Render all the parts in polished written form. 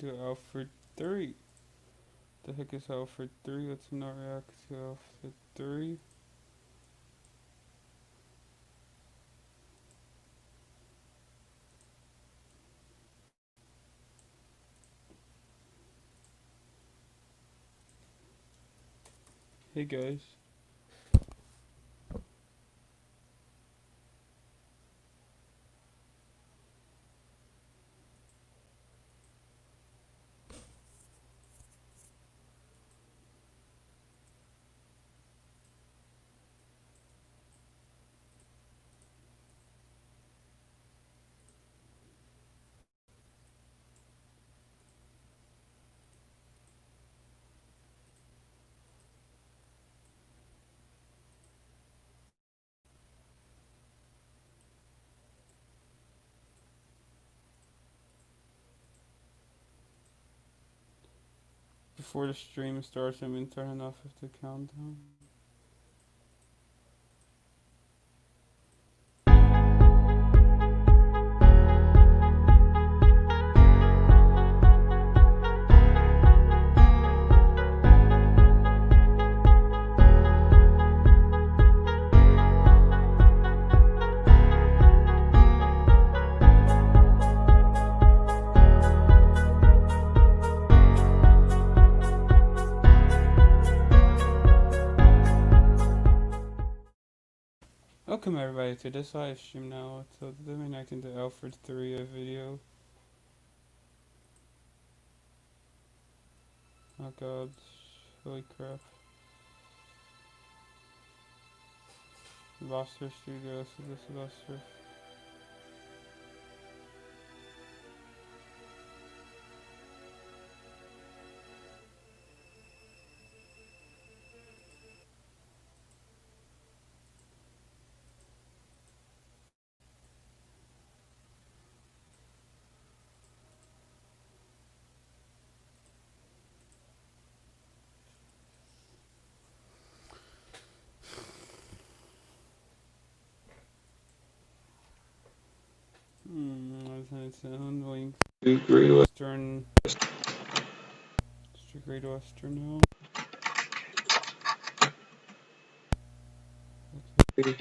to Alfred 3. The heck is Alfred 3? Let's not react to Alfred 3. Hey guys. Before the stream starts, I'm in turning off of the countdown. Welcome everybody to this live stream now. So I'm reacting to Alfred 3 video. Oh god, holy crap. Buster Studios, so this is Buster. It's annoying. To Great Western. It's to Great Western now. Okay.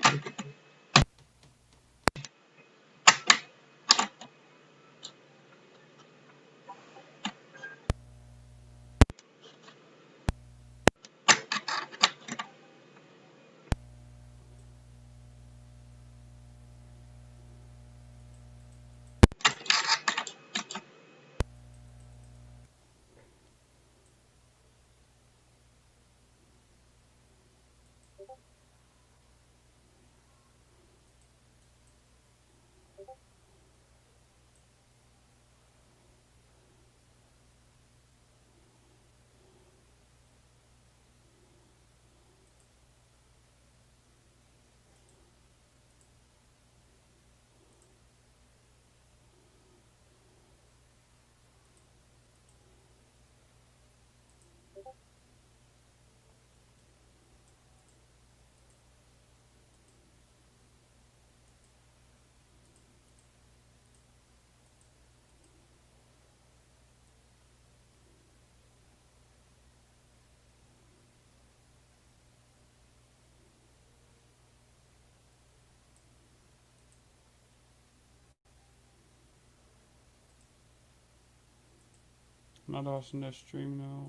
I'm not watching the stream now.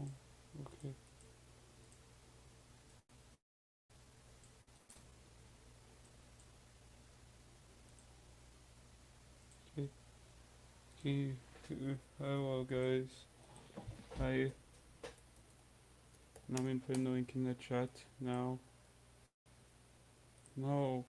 Okay. Okay. Okay. Hello guys. Hi. Now I'm gonna put the link in the chat now. No.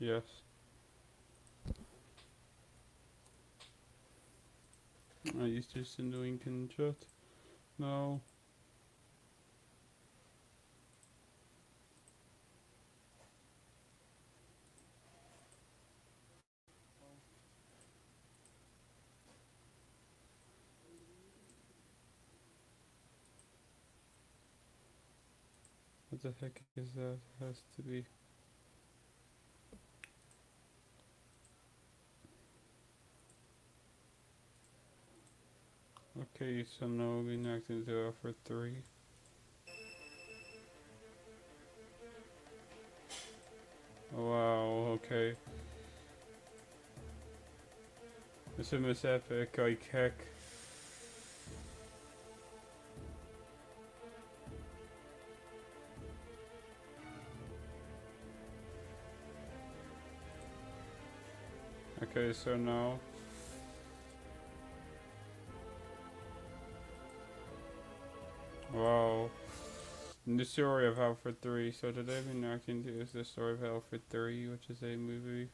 Yes. I used to send a link in chat. No. What the heck is that? Has to be. Okay, so now we're not going to do Alfred 3. Wow, okay. This is epic, like heck. Okay, so now. Wow. The story of Alfred 3. So today we're not going to do is the story of Alfred 3, which is a movie.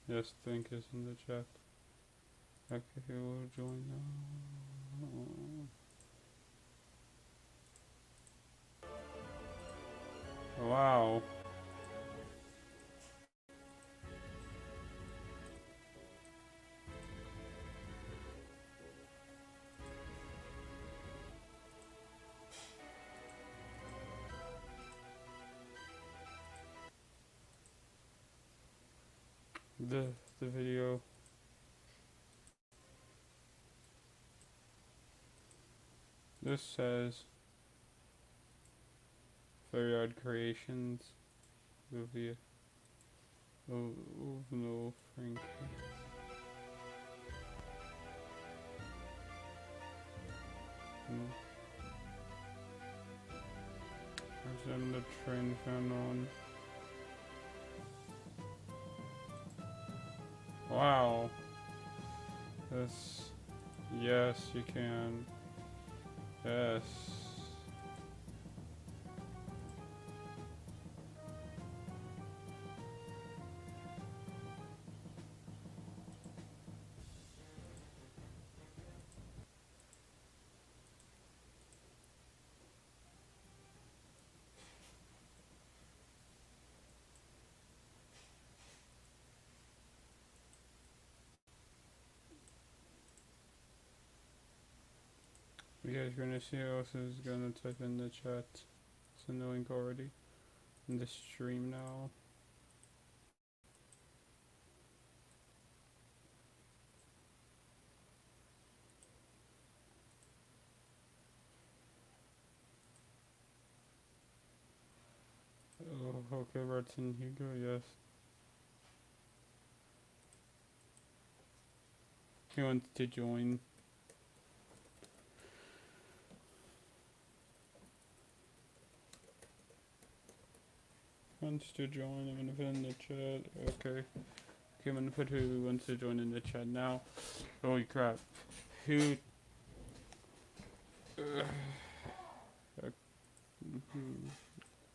Yes, link is in the chat. Okay, we'll join now. Wow. The video. This says Very Odd Creations movie of no Frank. There's in the train found on. Wow. This. Yes, you can. Yes. You guys are gonna see who else is gonna type in the chat. Send the link already in the stream now. Oh, okay, Barton Hugo, yes. He wants to join. Wants to join, I'm gonna put in the chat. Okay. Okay, I'm gonna put who wants to join in the chat now. Holy crap. Who okay,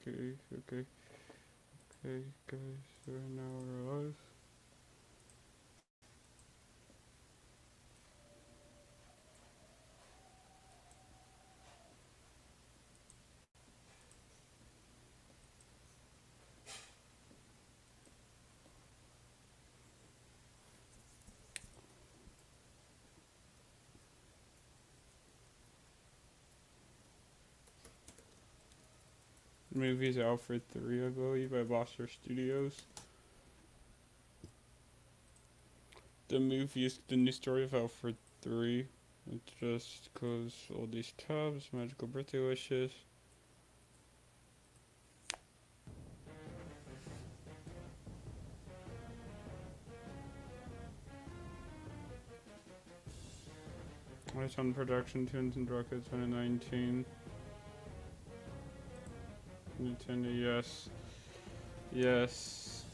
okay. Okay, guys, so now we're live. The movie's Alfred 3, I believe, by Boster Studios. The movie is the new story of Alfred 3. It just close all these tabs, magical birthday wishes. It's on production, Tunes and Rockets 2019. Nintendo, yes. Yes.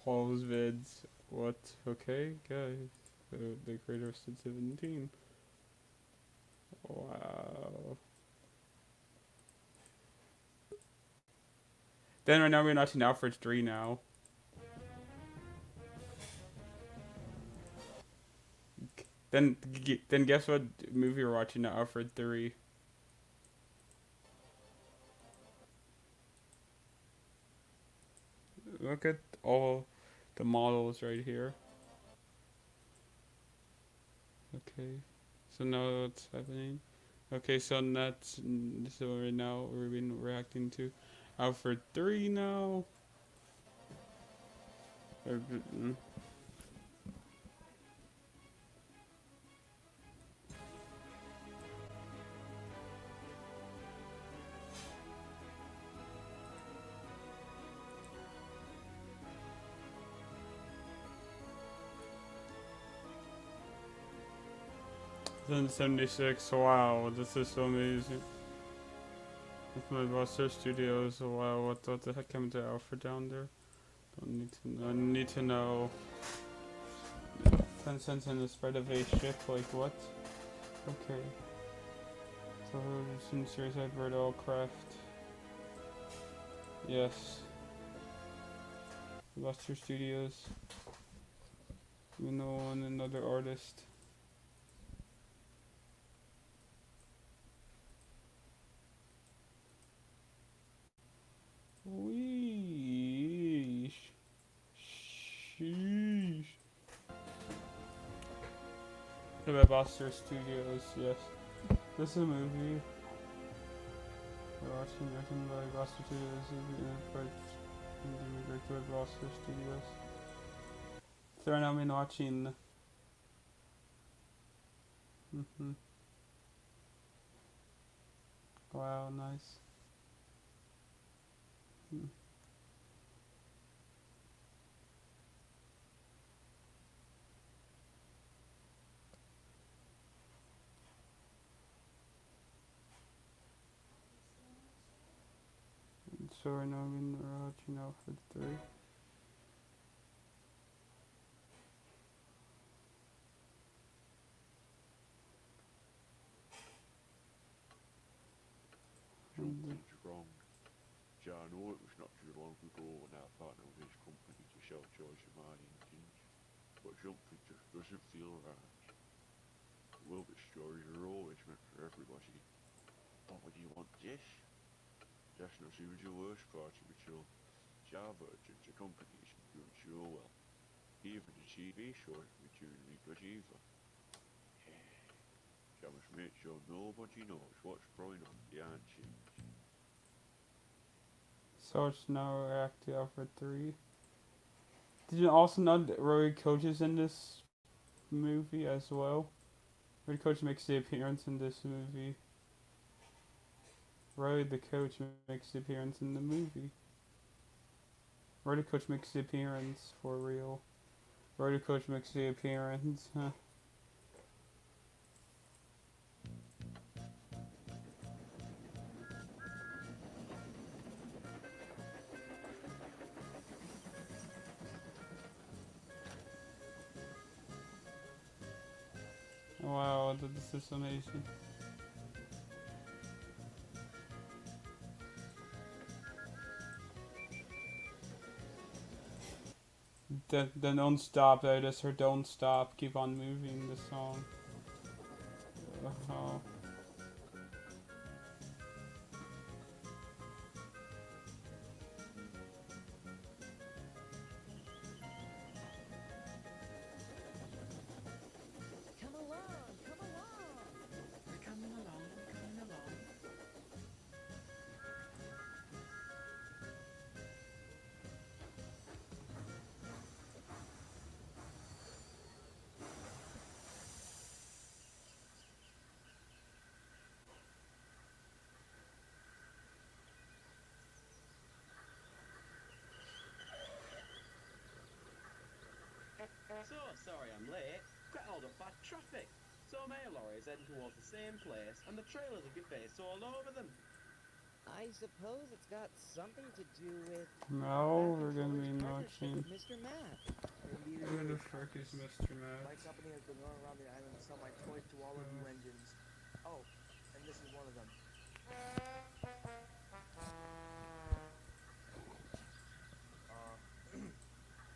Paul's vids. What? Okay, guys. The creator of Sid 17. Wow. Then right now we're watching Alfred 3 now. Then guess what movie we're watching now? Alfred 3. Look at all the models right here. Okay. So now what's happening? Okay, so right now we've been reacting to Alfred 3 now. Mm. Then 76. Wow, this is so amazing. With my Buster Studios. Wow, what the heck happened to Alfred down there? Don't need to know. I need to know. 10 cents in the spread of a ship. Like what? Okay. So some series I've read all craft. Yes. Buster Studios. You know, and another artist. Weesh. Sheesh. About Buster Studios, yes. This is a movie. We're watching written by Buster Studios and directed by Buster Studios. So right now I've been watching. Wow, nice. So right now I've been watching Alfred 3. Something's wrong. Yeah, I know it was not too long ago when I partnered with his company to sell George and my engines, but something just doesn't feel right. Well, the stories are always meant for everybody. But when you want this, that's not even the worst part of it all. Java and the company isn't doing so well. Even the TV show isn't been doing any good either. So I must make sure nobody knows what's going on behind the scenes. So it's now react to Alfred 3. Did you also know that Roy Coach is in this movie as well? Roy Coach makes the appearance in this movie. Roy the coach makes the appearance in the movie. Roy the coach makes the appearance for real. Roy the coach makes the appearance. Huh. Wow, this is amazing. Then don't stop. I just heard don't stop. Keep on moving the song. Oh. Come along, come along. We're coming along, coming along. So sorry I'm late. Got hold of bad traffic. So my lorries heading towards the same place, and the trailers will be based all over them. I suppose it's got something to do with No, we're gonna Fuller's be partnership watching. with Mr. Matt. Indeed it Who the is, fuck is Thomas. Mr. My Matt? company has been going around the island to sell my toys to all of you engines. Oh, and this is one of them.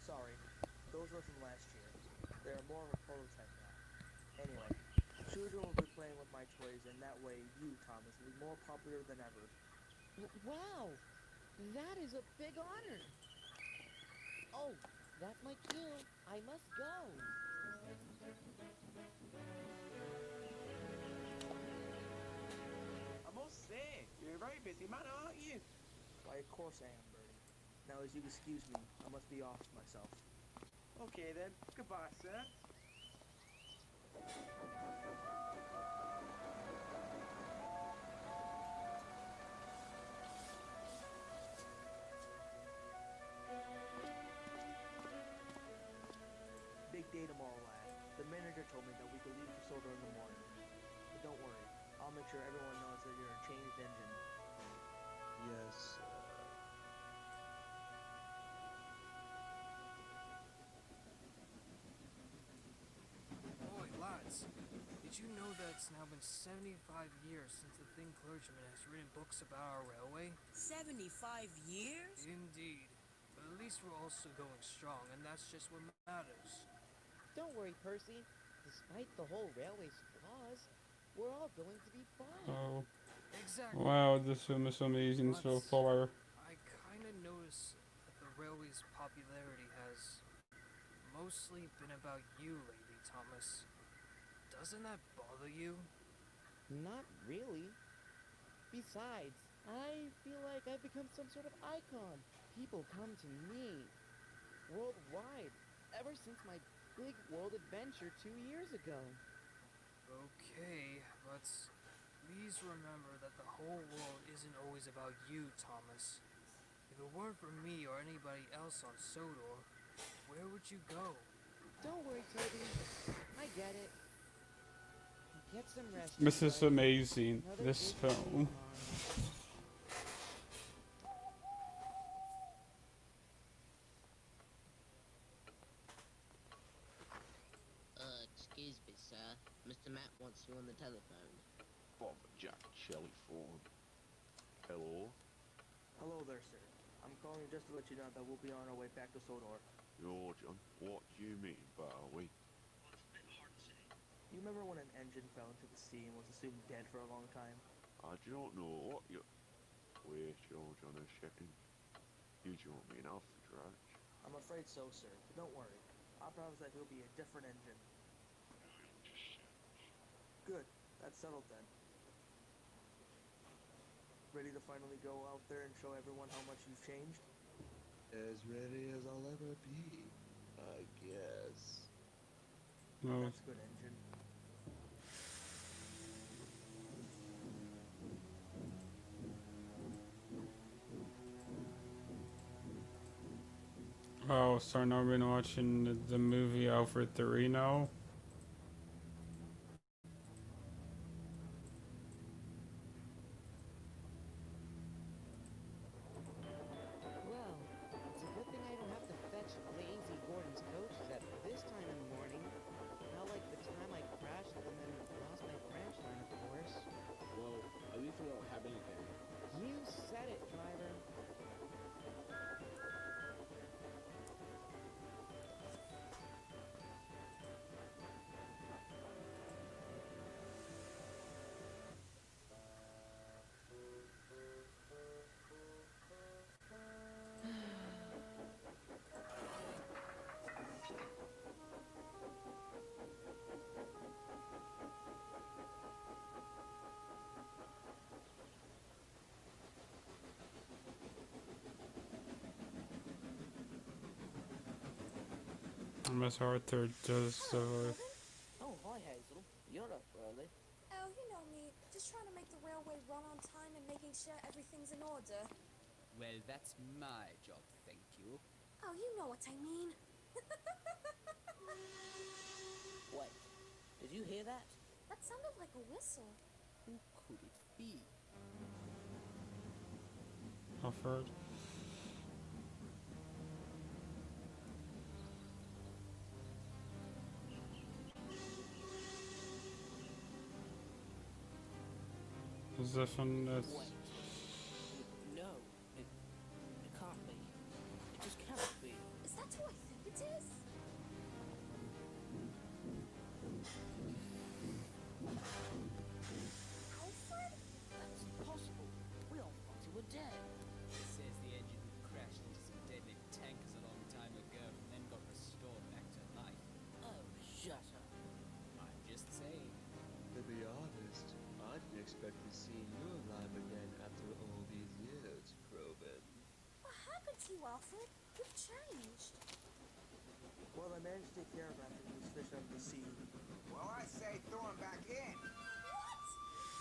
Sorry. Those were from last year. They are more of a prototype now. Anyway, children will be playing with my toys, and that way you, Thomas, will be more popular than ever. Wow! That is a big honor! Oh, that's my cue. I must go. I must say, you're a very busy man, aren't you? Why, of course I am, Bertie. Now, as you excuse me, I must be off myself. Okay then, goodbye, sir. Big day tomorrow, lad. The manager told me that we could leave for Soda in the morning. But don't worry, I'll make sure everyone knows that you're a changed engine. Yes. Boy, lads, did you know that it's now been 75 years since the thin clergyman has written books about our railway? 75 years? Indeed. But at least we're also going strong, and that's just what matters. Don't worry, Percy. Despite the whole railway's flaws, we're all going to be fine. Oh, Exactly. wow, this film is amazing so far. I kind of notice that the railway's popularity has mostly been about you lately, Thomas. Doesn't that bother you? Not really. Besides, I feel like I've become some sort of icon. People come to me worldwide ever since my big world adventure 2 years ago. Okay, but please remember that the whole world isn't always about you, Thomas. If it weren't for me or anybody else on Sodor, where would you go? Don't worry, Toby. I get it. Get some rest. This is everybody. amazing, Another this big day film. on. Excuse me, sir. Mr. Matt wants you on the telephone. Bob Jack Shelley phone. Hello? Hello there, sir. I'm calling you just to let you know that we'll be on our way back to Sodor. Yo, John, what do you mean by we? You remember when an engine fell into the sea and was assumed dead for a long time? I don't know what you... Wait, John, a second. You don't mean Alfred, right? I'm afraid so, sir. But don't worry. I promise that he'll be a different engine. Good. That's settled then. Ready to finally go out there and show everyone how much you've changed? As ready as I'll ever be, I guess. No, That's good, engine. oh, so now we've been watching the movie Alfred 3 now. Well, it's a good thing I don't have to fetch lazy Gordon's coaches at this time in the morning. Not like the time I crashed and then lost my branch line, of course. Well, at least we won't have anything. You said it, driver. Miss Arthur does Oh, hi, Hazel. You're up early. Oh, you know me. Just trying to make the railway run on time and making sure everything's in order. Well, that's my job, thank you. Oh, you know what I mean. Wait, did you hear that? That sounded like a whistle. Who could it be? Alfred. Possession is... Wait. No, it can't be. It just cannot be. Is that who I think it is? Alfred? That's impossible. We all thought you were dead. It says the engine crashed into some deadly tankers a long time ago and then got restored back to life. Oh, shut up. I'm just saying. To be honest, I didn't expect to see you alive again after all these years, Krobin. What happened to you, Alfred? You've changed. Well, I managed to take care of after these fish out of the sea. Well, I say throw him back in. What?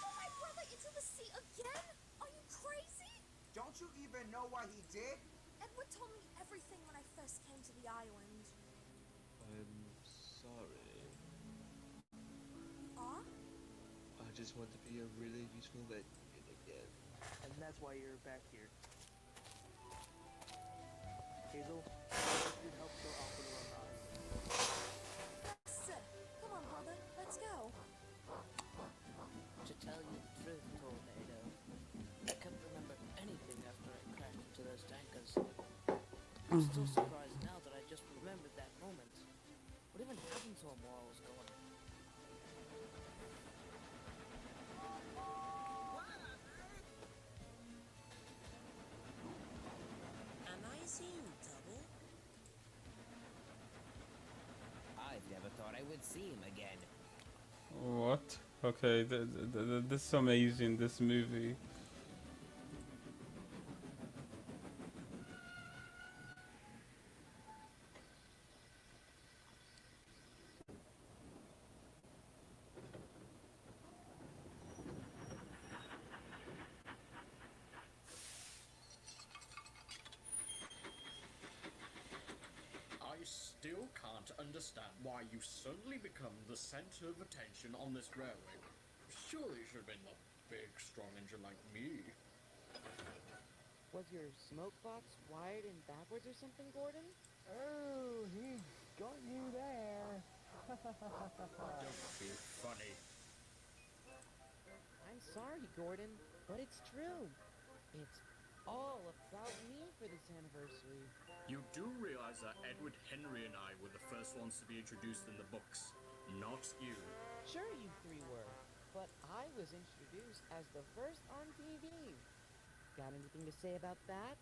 Throw my brother into the sea again? Are you crazy? Don't you even know what he did? Edward told me everything when I first came to the island. I'm sorry. You are? I just want to be a really useful mate again. And that's why you're back here. Hazel, I need help show Alfred around the island. Sir, come on, brother. Let's go. To tell you the truth, Tornado, I can't remember anything after I crashed into those tankers. I'm still surprised now that I just remembered that moment. What even happened to him while I was gone? Am I seeing double? I've never thought I would see him again. What? Okay, this is amazing, this movie. I still can't understand why you suddenly become the center of attention on this railway. Surely you should have been the big, strong engine like me. Was your smoke box wired in backwards or something, Gordon? Oh, he got you there. Don't be funny. I'm sorry, Gordon, but it's true. It's all about me for this anniversary. You do realize that Edward Henry and I were the first ones to be introduced in the books, not you. Sure, you three were, but I was introduced as the first on TV. Got anything to say about that?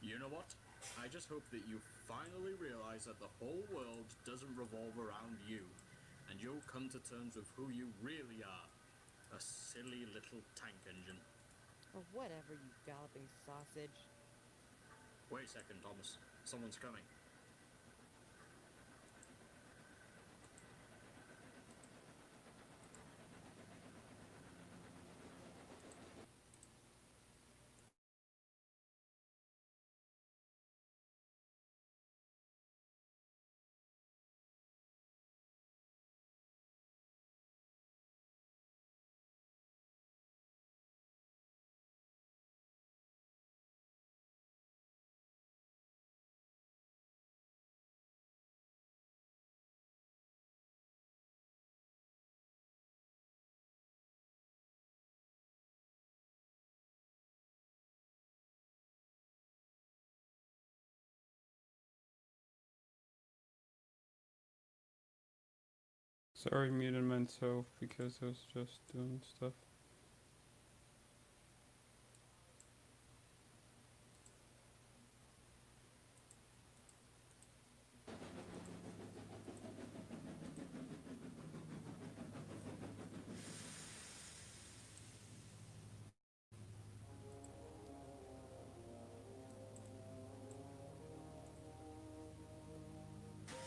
You know what? I just hope that you finally realize that the whole world doesn't revolve around you, and you'll come to terms with who you really are. A silly little tank engine. Or whatever, you galloping sausage. Wait a second, Thomas. Someone's coming. Sorry, muted myself because I was just doing stuff.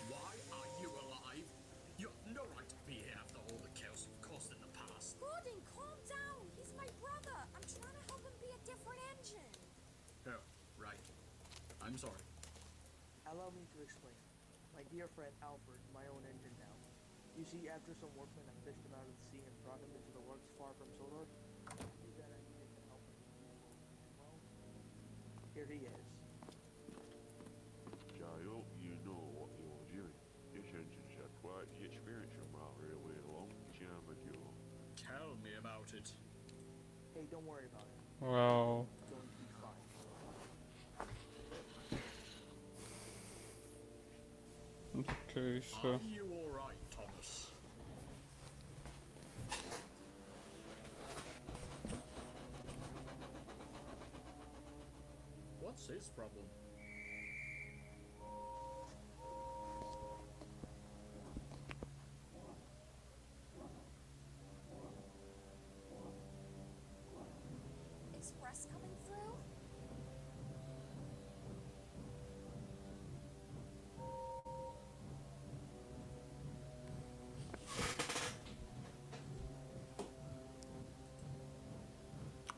Why are you alive? You have no right to be here after all the chaos you've caused in the past. Gordon, calm down. He's my brother. I'm trying to help him be a different engine. Oh, right. I'm sorry. Allow me to explain. My dear friend Alfred, my own engine now. You see, after some workmen had fished him out of the sea and brought him into the works far from Sodor, I knew that I needed to help him. And well, here he is. I hope you know what you're doing. This engine's had quite the experience from our railway a long time ago. Tell me about it. Hey, okay, don't worry about it. Wow. It's going to be fine. Okay, so. Are you alright, Thomas? What's his problem? Express coming through?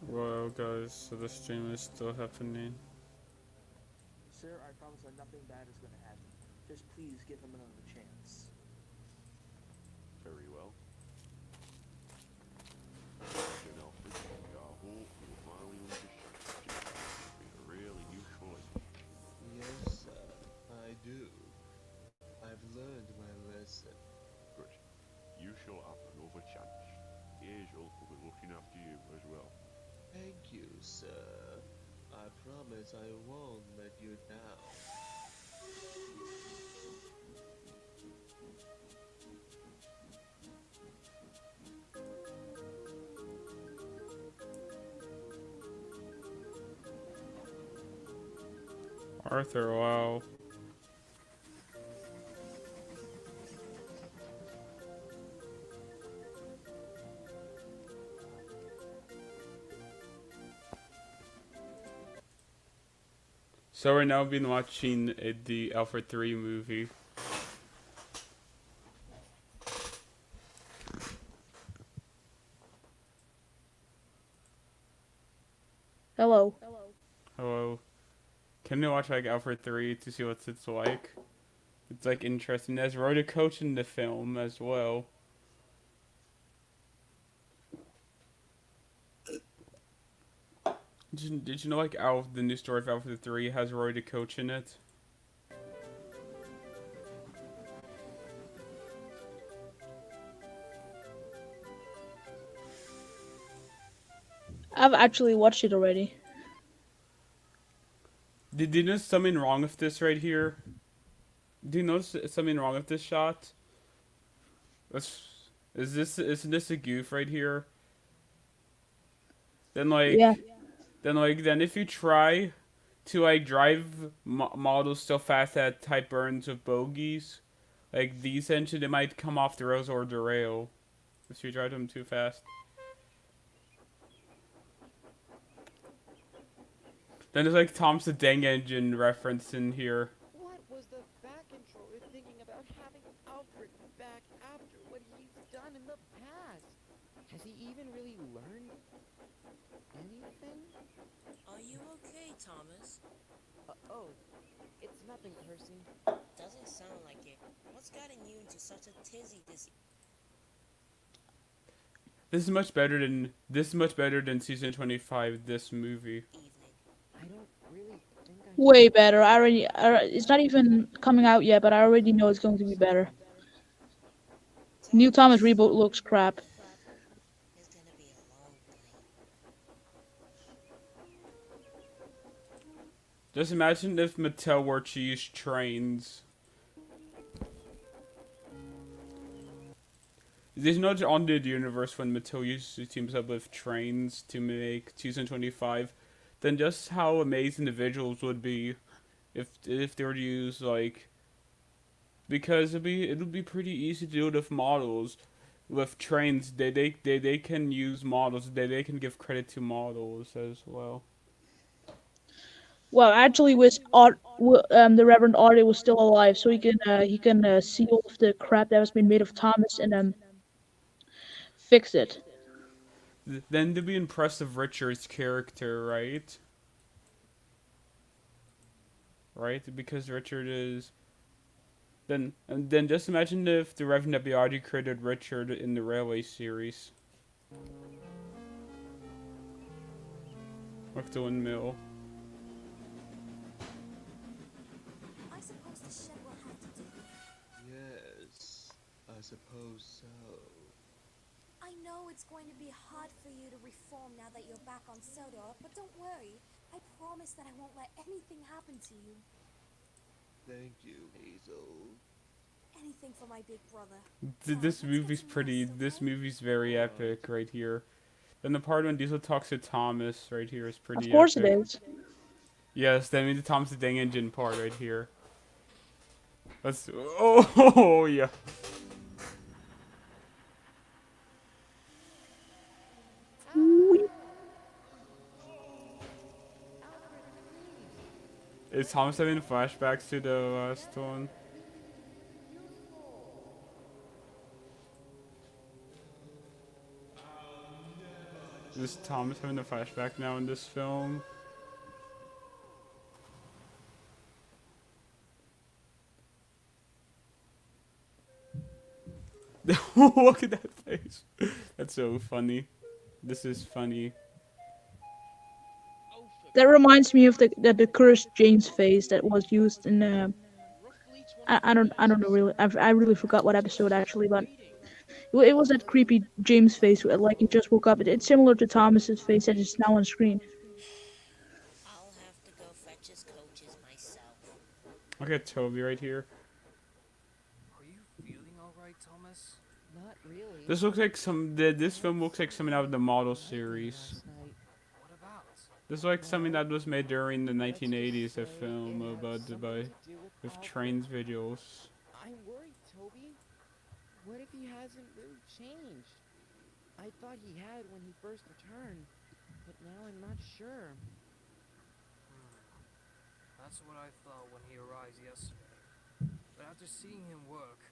Well, guys, so the stream is still happening. Sir, I promise that nothing bad is gonna happen. Just please give him another chance. Very well. Then Alfred, I hope you will finally understand. It's been a really useful lesson. Yes, sir, I do. I've learned my lesson. Good. You shall have another chance. Hazel will be looking after you as well. Thank you, sir. I promise I won't let you down. Arthur, wow. So we're now been watching the Alfred 3 movie. Hello. Hello. Can you watch like Alfred 3 to see what it's like? It's like interesting. There's wrote a coach in the film as well. Did you know like the new story of Alfred 3 has wrote a coach in it? I've actually watched it already. Did you notice something wrong with this right here? Do you notice something wrong with this shot? Isn't this a goof right here? Then like, Yeah. then if you try to like drive models so fast that type burns with bogies, like these engine, it might come off the rails or derail if you drive them too fast. Then there's like Tom's the Dang Engine reference in here. What was the back controller thinking about having Alfred back after what he's done in the past? Has he even really learned anything? Are you okay, Thomas? Oh, it's nothing, Percy. Doesn't sound like it. What's gotten you into such a tizzy this This is much better than season 25. This movie. I don't really think I Way better. It's not even coming out yet, but I already know it's going to be better. New Thomas reboot looks crap. It's gonna be a long plane. Just imagine if Mattel were to use trains. There's no alternate universe when Mattel usually teams up with trains to make season 25. Then just how amazing the visuals would be if they were to use like, because it'd be pretty easy to do it with models. With trains, they can use models. They can give credit to models as well. Well, actually, the Reverend Artie was still alive, so he can see all of the crap that has been made of Thomas and fix it. Then to be impressed with Richard's character, right? Right, because Richard is. Then just imagine if the Reverend Abiadi created Richard in the Railway series. With the windmill. I suppose the ship will have to do. Yes, I suppose so. I know it's going to be hard for you to reform now that you're back on Sodor, but don't worry. I promise that I won't let anything happen to you. Thank you, Hazel. Anything for my big brother. This movie's pretty. This movie's very epic right here. And the part when Diesel talks to Thomas right here is Of pretty course it epic. is. Yes, that means the Thomas the Tank Engine part right here. Let's. Oh yeah. Is Thomas having flashbacks to the last one? Is Thomas having a flashback now in this film? Look at that face. That's so funny. This is funny. That reminds me of the cursed James face that was used in I don't know really. I really forgot what episode actually, but it was that creepy James face like he just woke up. It's similar to Thomas's face that is now on screen. I'll have to go fetch his coaches myself. Look at Toby right here. Are you feeling alright, Thomas? Not really. This looks like this film looks like something out of the model series. What about? This is like something that was made during the 1980s, a film about with trains videos. I'm worried, Toby. What if he hasn't really changed? I thought he had when he first returned, but now I'm not sure. That's what I thought when he arrived yesterday. But after seeing him work,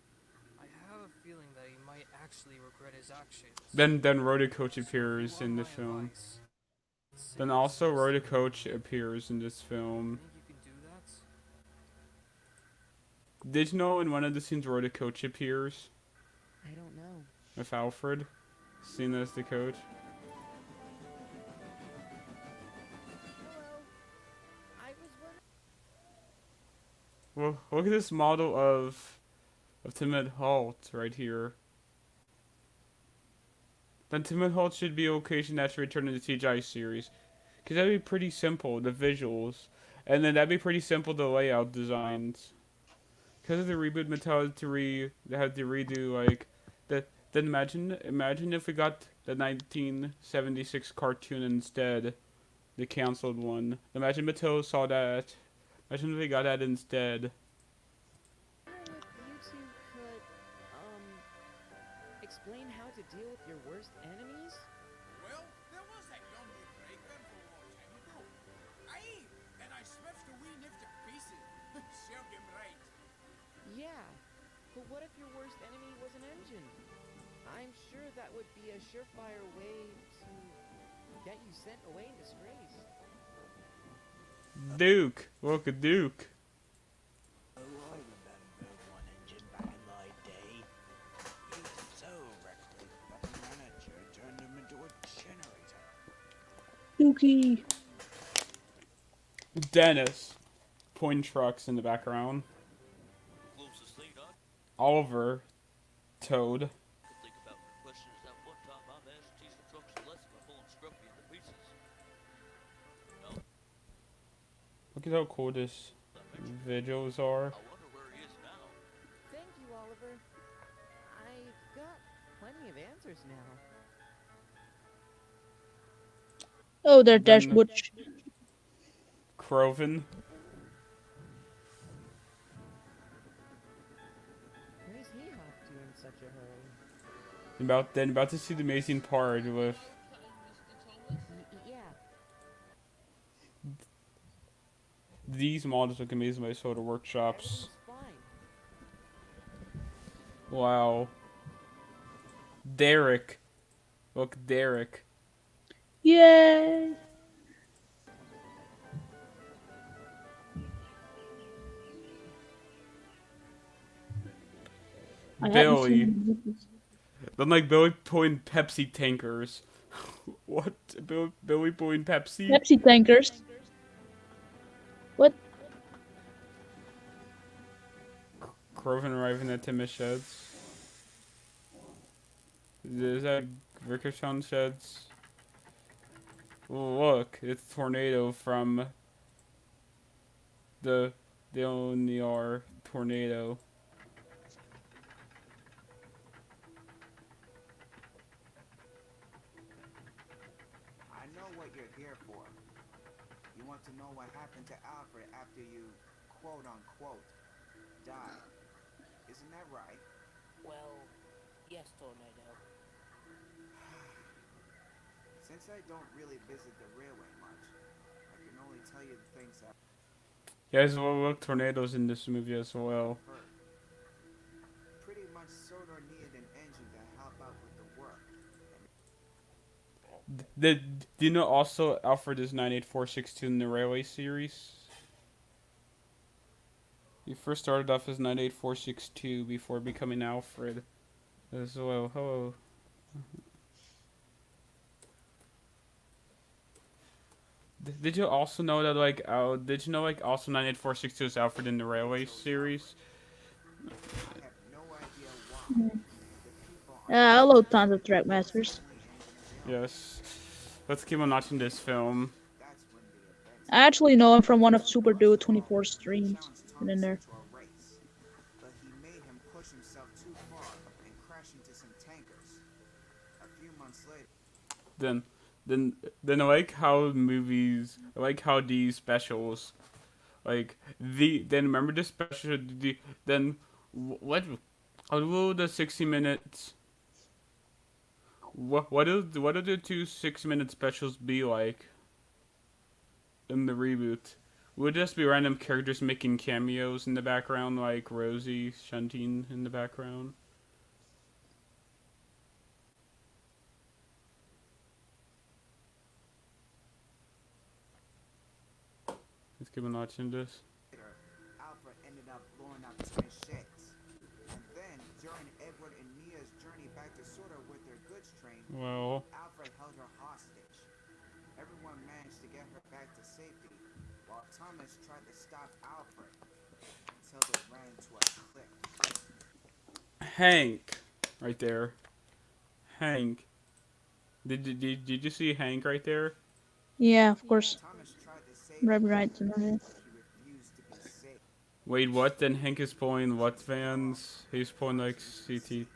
I have a feeling that he might actually regret his actions. Then Rhoda Coach appears in the film. Then also Rhoda Coach appears in this film. Think you can do that? Did you know in one of the scenes Rhoda Coach appears? I don't know. With Alfred, seen as the coach. Well, look at this model of Timid Halt right here. Then Timid Halt should be a location that's returned in the CGI series. Because that'd be pretty simple, the visuals. And then that'd be pretty simple, the layout designs. Because of the reboot Mattel they had to redo, like, that. Then imagine if we got the 1976 cartoon instead. The canceled one. Imagine Mattel saw that. Imagine if we got that instead. I wonder if you two could, explain how to deal with your worst enemies? Well, there was that young breaker from a long time ago. Aye, and I smashed the wee nip to pieces. Served him right. Yeah, but what if your worst enemy was an engine? I'm sure that would be a surefire way to get you sent away in disgrace. Duke! Look at Duke! Oh, I remember one engine back in my day. He was so reckless that the manager turned him into a generator. Dookie. Dennis. Point trucks in the background. Oliver. Toad. Look at how cool this videos are. Thank you, Oliver. I've got plenty of answers now. Oh, there, there's Butch. Croven. Where's he off to in such a hurry? About to see the amazing part with Yeah. these models look amazing by Soda Workshops. Wow. Derek. Look, Derek. Yay! Billy. Then like Billy pulling Pepsi tankers. What? Billy pulling Pepsi? Pepsi tankers. What? Croven arriving at Timmy's sheds. Is that Ricochet sheds? Look, it's Tornado from the Leoniar tornado. I know what you're here for. You want to know what happened to Alfred after you, quote unquote, died. Isn't that right? Well, yes, Tornado. Since I don't really visit the railway much, I can only tell you the things I've Yes, well, look, tornadoes in this movie as well. heard. Pretty much Sodor needed an engine to help out with the work. Do you know also Alfred is 98462 in the Railway series? He first started off as 98462 before becoming Alfred as well. Hello. Did you also know that did you know also 98462 is Alfred in the Railway series? I have no idea why. Mm. The people on the Hello, train tons of was the Trackmasters. only engine available. Yes. Let's keep on watching this film. That's when the events I actually know him from one of Super First Duo of all, 24 he streams. challenged Been in Thomas there. into a race, but he made him push himself too far and crash into some tankers. A few months later, Then, then I like how movies, I like how these specials, then remember the special, then, what, how will the 60 minutes, what do the two 6-minute specials be like in the reboot? Would it just be random characters making cameos in the background, like Rosie shunting in the background? Let's keep on watching this. Alfred ended up blowing up 10 sheds. And then, during Edward and Mia's journey back to Sodor with their goods train, Well, Alfred held her hostage. Everyone managed to get her back to safety, while Thomas tried to stop Alfred until they ran into a cliff. Hank, right there. Hank. Did you see Hank right there? Yeah, of course. Thomas tried to save Right, him, right. but he refused to be saved. Wait, what? Then Hank is pulling what vans? He's pulling like CT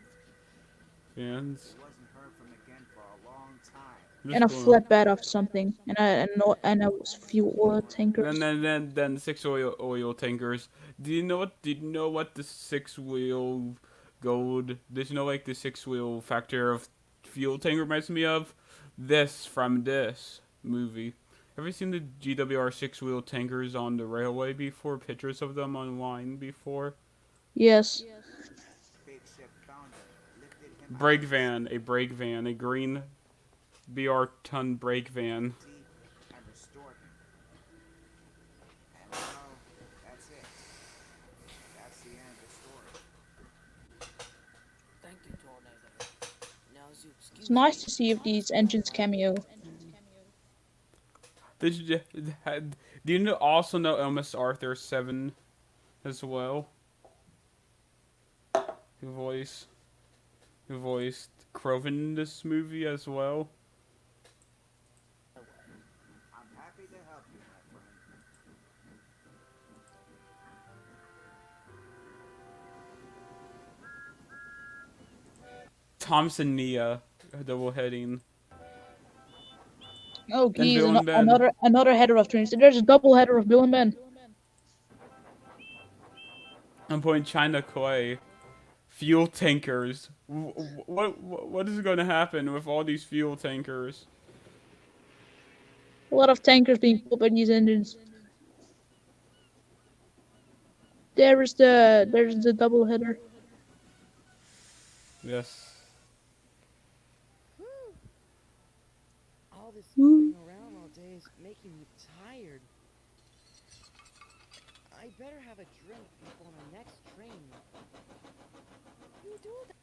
vans. He wasn't heard from again for a long time. And a flatbed of something. And a few oil tankers. Then 6 oil tankers. Do you know what the 6-wheel gold? Did you know the 6-wheel factor of fuel tank reminds me of? This from this movie. Have you seen the GWR 6-wheel tankers on the railway before? Pictures of them online before? Yes. Big ship found him, lifted him Brake van, a green BR ton brake van. and restored him. And well, that's it. That's the end of the story. Thank you, Tornado. Now, as you excuse It's nice me, to see if these engines cameo. Do you also know Elmas Arthur 7 as well? Who voiced Croven in this movie as well? I'm happy to help you, my friend. Thompson Nia, double heading. Oh, And geez, Bill and Ben. another header of trains. There's a double header of Bill and Ben. I'm putting China Clay. Fuel tankers. What is going to happen with all these fuel tankers? A lot of tankers being pulled by these engines. There's the double header. Yes. All this moving around all day is making me tired. I better have a drink before my next train. You do that.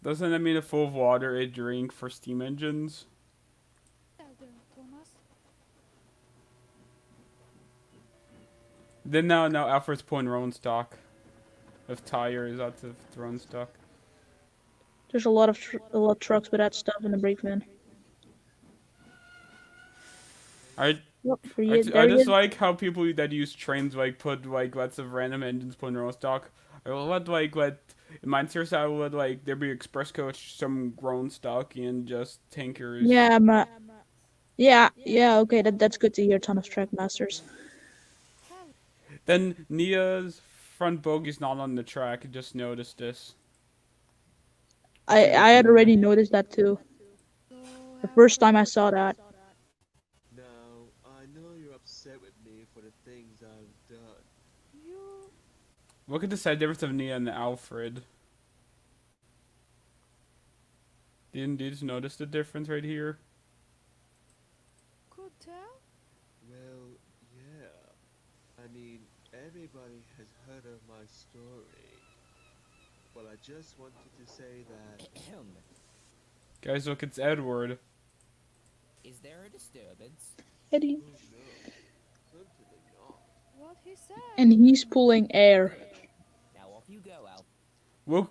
Doesn't that mean a full of water a drink for steam engines? Then now Alfred's pulling rolling stock of tires out of throwing stock. There's a lot of trucks with that stuff in the brake van. I Yep, I there he just is. like how people that use trains like put like lots of random engines put in their own stock. I will let in mine seriously I would like there be express coach some grown stock and just tankers. Yeah, yeah, okay, that's good to hear, Thomas Trackmasters. Then Nia's front bogey's not on the track. I just noticed this. It's in I this had movie. already noticed that too. The first time I saw that. Now, I know you're upset with me for the things I've done. Look at the side difference of Nia and Alfred. Didn't you just notice the difference right here? Could tell? Well, yeah. I mean, everybody has heard of my story. But I just wanted to say that. Guys, look, it's Edward. Is there a disturbance? Eddie. Oh no, certainly not. What he said? And he's pulling air. Now off you go, Alfred.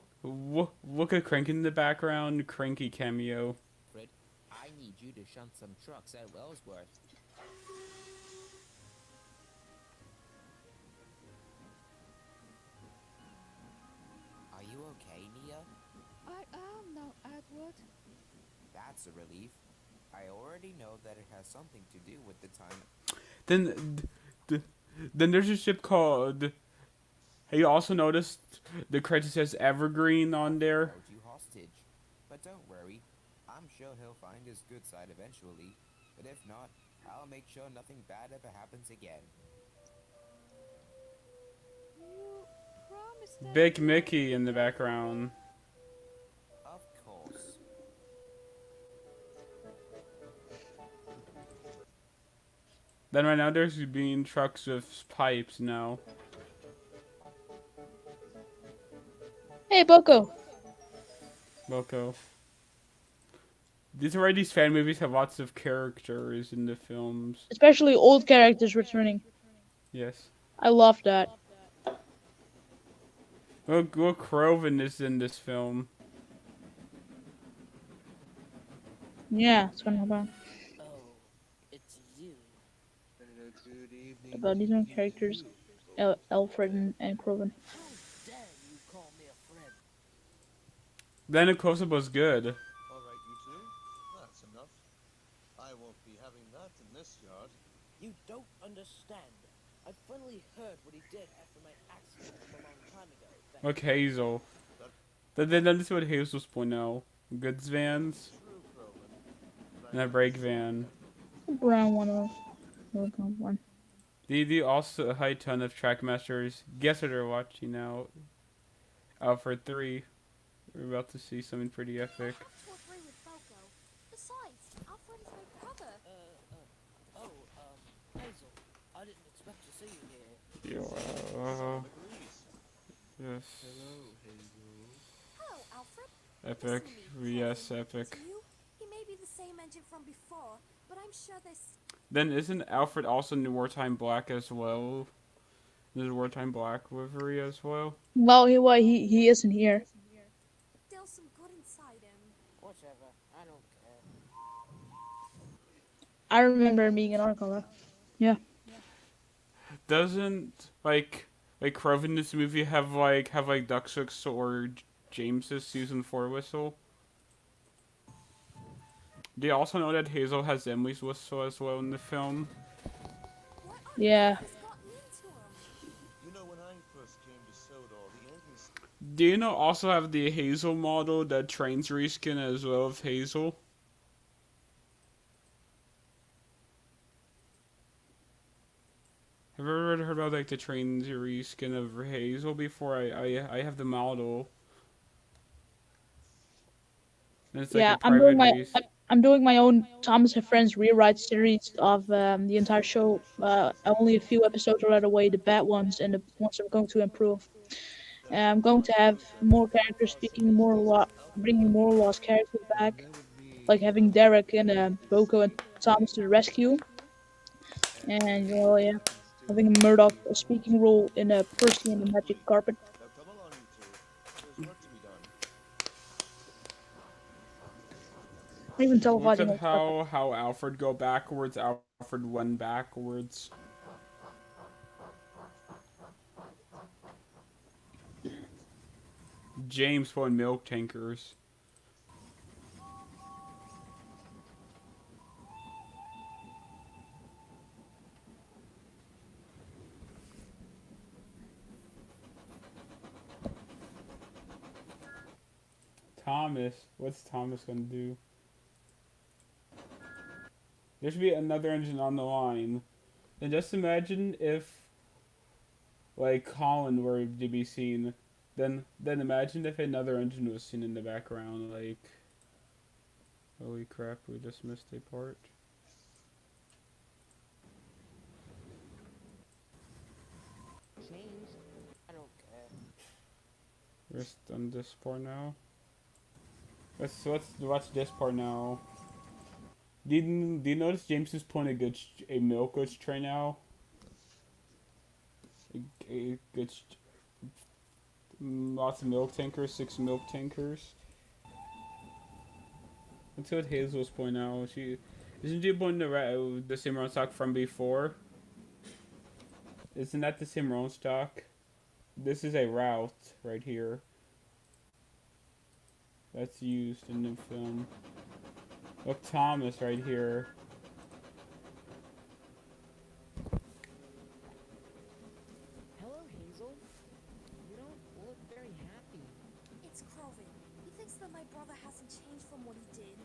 Look at Cranky in the background. Cranky cameo. I need you to shunt some trucks at Wellsworth. Are you okay, Nia? I am now, Edward. That's a relief. I already know that it has something to do with the time. Then there's a ship called. Have you also noticed the credit says Evergreen on there? Held you hostage. But don't worry. I'm sure he'll find his good side eventually. But if not, I'll make sure nothing bad ever happens again. You promised that Big you Mickey in the background. Of course. Then right now there's being trucks with pipes now. Hey, Boko. Boko. These fan movies have lots of characters in the films. Especially old characters returning. Yes. I love that. Look, Croven is in this film. Yeah, that's what I'm about. Oh, it's you. Good evening. About these own characters, Alfred and Croven. How dare you call me a friend? Then a close-up was good. Alright, you two. That's enough. I won't be having that in this yard. You don't understand. I finally heard what he did after my accident from a long time ago. Look, Hazel. Then this is what Hazel's point out. Goods vans. And a brake van. Brown one. One. The also a high ton of Trackmasters. Guess what they're watching now? Alfred 3. We're about to see something pretty epic. I have to agree with Boko. Besides, Alfred is my brother. Hazel, I didn't expect to see you here. Yes. Hello, Hazel. Hello, Alfred. Epic. Yes, epic. To you, he may be the same engine from before, but I'm sure there's... Then isn't Alfred also in Wartime Black as well? There's Wartime Black livery as well? Well, he isn't here. Still some good inside him. Whatever, I don't care. I remember him being an article though. Yeah. Doesn't like Croven in this movie have Duck Six or James's season 4 whistle? Do you also know that Hazel has Emily's whistle as well in the film? Yeah. You know, when I first came to Sodor, the engines... Do you know also have the Hazel model that trains reskin as well of Hazel? Have you ever heard about the trains reskin of Hazel before? I have the model. And it's Yeah, a private race. I'm doing my own Thomas and Friends rewrite series of the entire show. Only a few episodes are right away, the bad ones and the ones I'm going to improve. I'm going to have more characters speaking bringing more lost characters back, like having Derek and Boko and Thomas to the rescue. And having Murdoch a speaking role in Percy and the Magic Carpet. Now come along, you two. There's work to be done. Even Look televising at old stuff. how Alfred go backwards. Alfred went backwards. James pulling milk tankers. Thomas, what's Thomas gonna do? There should be another engine on the line. And just imagine if, like, Colin were to be seen. Then imagine if another engine was seen in the background. Like, holy crap, we just missed a part. Change? I don't care. We're just on this part now. Let's watch this part now. Do you notice James is pulling a milk goods tray now? A goods, lots of milk tankers, 6 milk tankers. That's what Hazel's pointing out. Isn't she pointing the same round stock from before? Isn't that the same round stock? This is a route right here. That's used in the film. Look, Thomas right here. Hello, Hazel. You don't look very happy. It's Crovin. He thinks that my brother hasn't changed from what he did.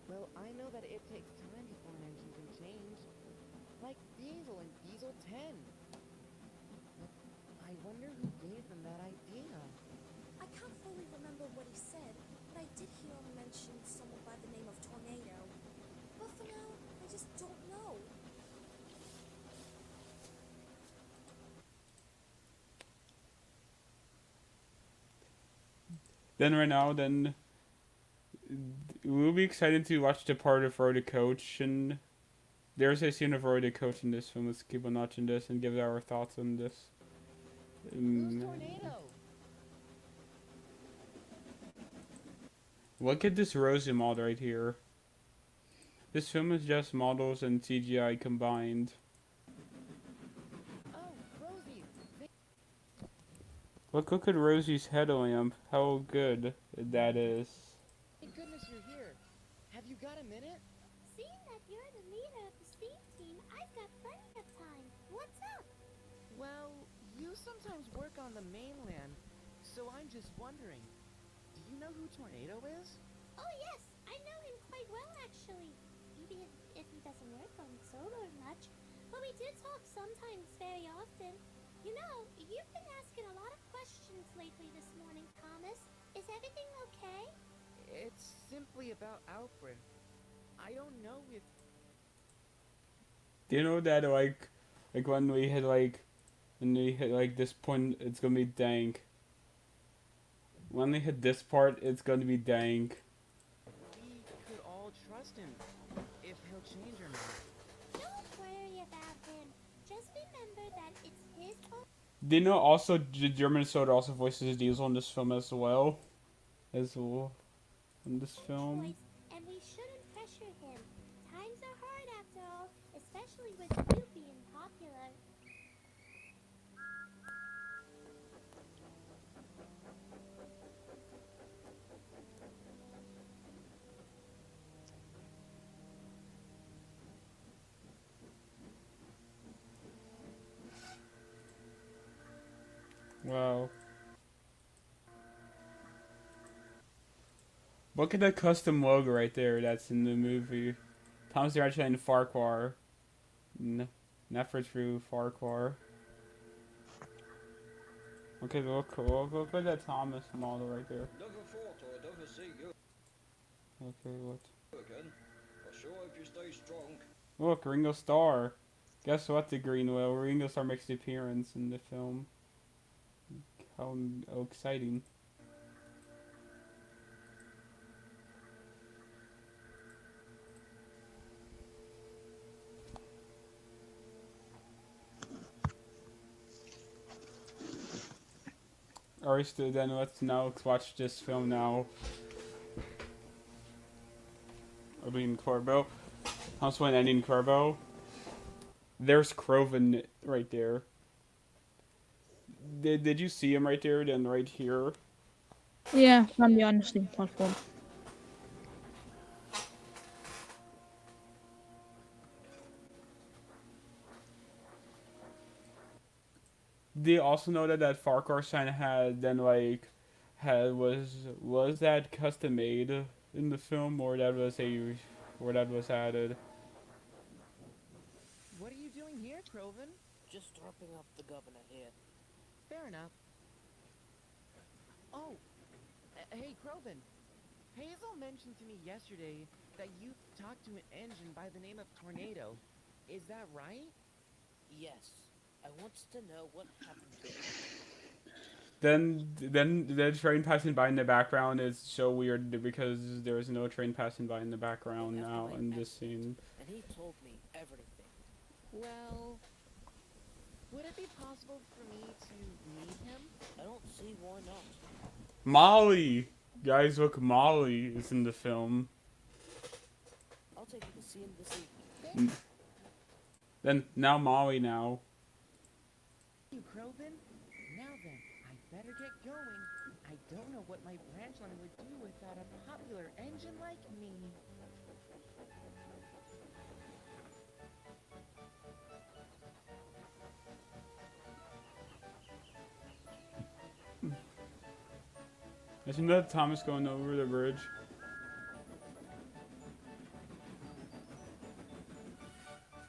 Well, I know that it takes time before an engine can change. Like Diesel and Diesel 10. But I wonder who gave them that idea. I can't fully remember what he said, but I did hear him mention someone by the name of Tornado. But for now, I just don't know. Then right now, we'll be excited to watch the part of Roy the Coach, and there's a scene of Roy the Coach in this film. Let's keep on watching this and give our thoughts on this. Who's Tornado? Look at this Rosie model right here. This film is just models and CGI combined. Oh, Rosie. Look at Rosie's headlamp. How good that is. Thank goodness you're here. Have you got a minute? Seeing that you're the leader of the steam team, I've got plenty of time. What's up? Well, you sometimes work on the mainland, so I'm just wondering, do you know who Tornado is? Oh yes, I know him quite well actually. Maybe if he doesn't work on solar much, but we do talk sometimes very often. You know, you've been asking a lot of questions lately this morning, Thomas. Is everything okay? It's simply about Alfred. I don't know if... Do you know that like when we hit like this point, it's gonna be dank. When we hit this part, it's gonna be dank. we could all trust him, if he'll change or not. Don't worry about him. Just remember that it's his own Do you know also the German Soda also voices Diesel in this film as well? In this film. choice, and we shouldn't pressure him. Times are hard after all, especially with you being popular. Wow. Look at the custom logo right there that's in the movie. Thomas the Ratchet and Farquhar. Not for true Farquhar. Okay, look at that Thomas model right there. Never thought I'd ever see you Okay, what? again. I sure hope you stay strong. Look, Ringo Starr. Guess what, the Greenwell? Ringo Starr makes the appearance in the film. How exciting. Alright, so then let's watch this film now. Eileen Corbo. Thomas Wayne Eileen Corbo. There's Croven right there. Did you see him right there? Then right here. Yeah, on the honesty platform. Do you also know that that Farquhar sign had then like had was that custom made in the film or that was added? What are you doing here, Croven? Just dropping off the governor here. Fair enough. Oh, hey, Croven. Hazel mentioned to me yesterday that you talked to an engine by the name of Tornado. Is that right? Yes. I wants to know what happened to him. Then the train passing by in the background is so weird because there is no train passing by in the background now in this scene. And he told me everything. Well, would it be possible for me to meet him? I don't see why not. Molly! Guys, look, Molly is in the film. I'll take you to see him this evening. Then, now Molly now. You, Croven? Now then, I better get going. I don't know what my branch line would do without a popular engine like me. Isn't that Thomas going over the bridge?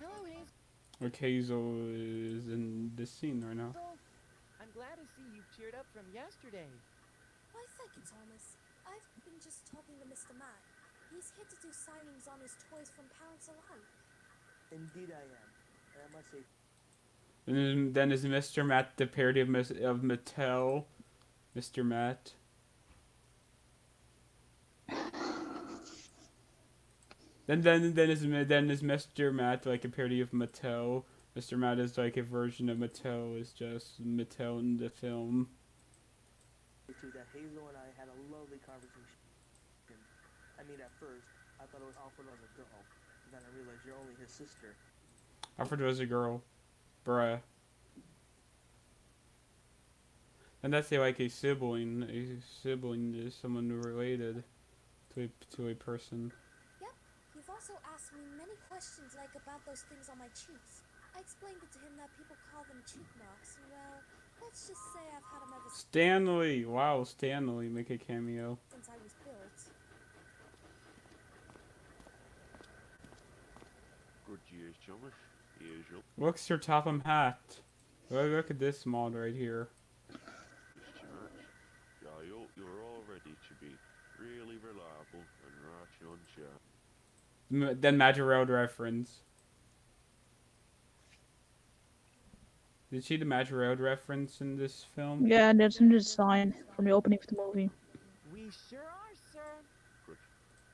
Hello, Hazel. Okay, Hazel is in this scene right now. I'm glad to see you've cheered up from yesterday. Why, thank you, Thomas. I've been just talking to Mr. Matt. He's here to do signings on his toys from parents alike. Indeed I am. And I must say... And then is Mr. Matt the parody of Mattel? Mr. Matt. Then is Mr. Matt like a parody of Mattel? Mr. Matt is like a version of Mattel. Is just Mattel in the film. That Hazel and I had a lovely conversation. I mean, at first, I thought it was Alfred was a girl. And then I realized you're only his sister. Alfred was a girl. Bruh. And that's like a sibling. A sibling is someone related to a person. Yep. You've also asked me many questions like about those things on my cheeks. I explained it to him that people call them cheek marks, and well, let's just say I've had them ever Stanley! Wow, Stanley make a cameo. since I was built. Good years, Thomas. Usual. Look, Sir Topham Hat. Look at this mod right here. Just too much. Yeah, you're all ready to be really reliable and right on sharp. Then Magic Road reference. Did you see the Magic Road reference in this film? Yeah, that's in the sign from the opening of the movie. We sure are, sir. Good.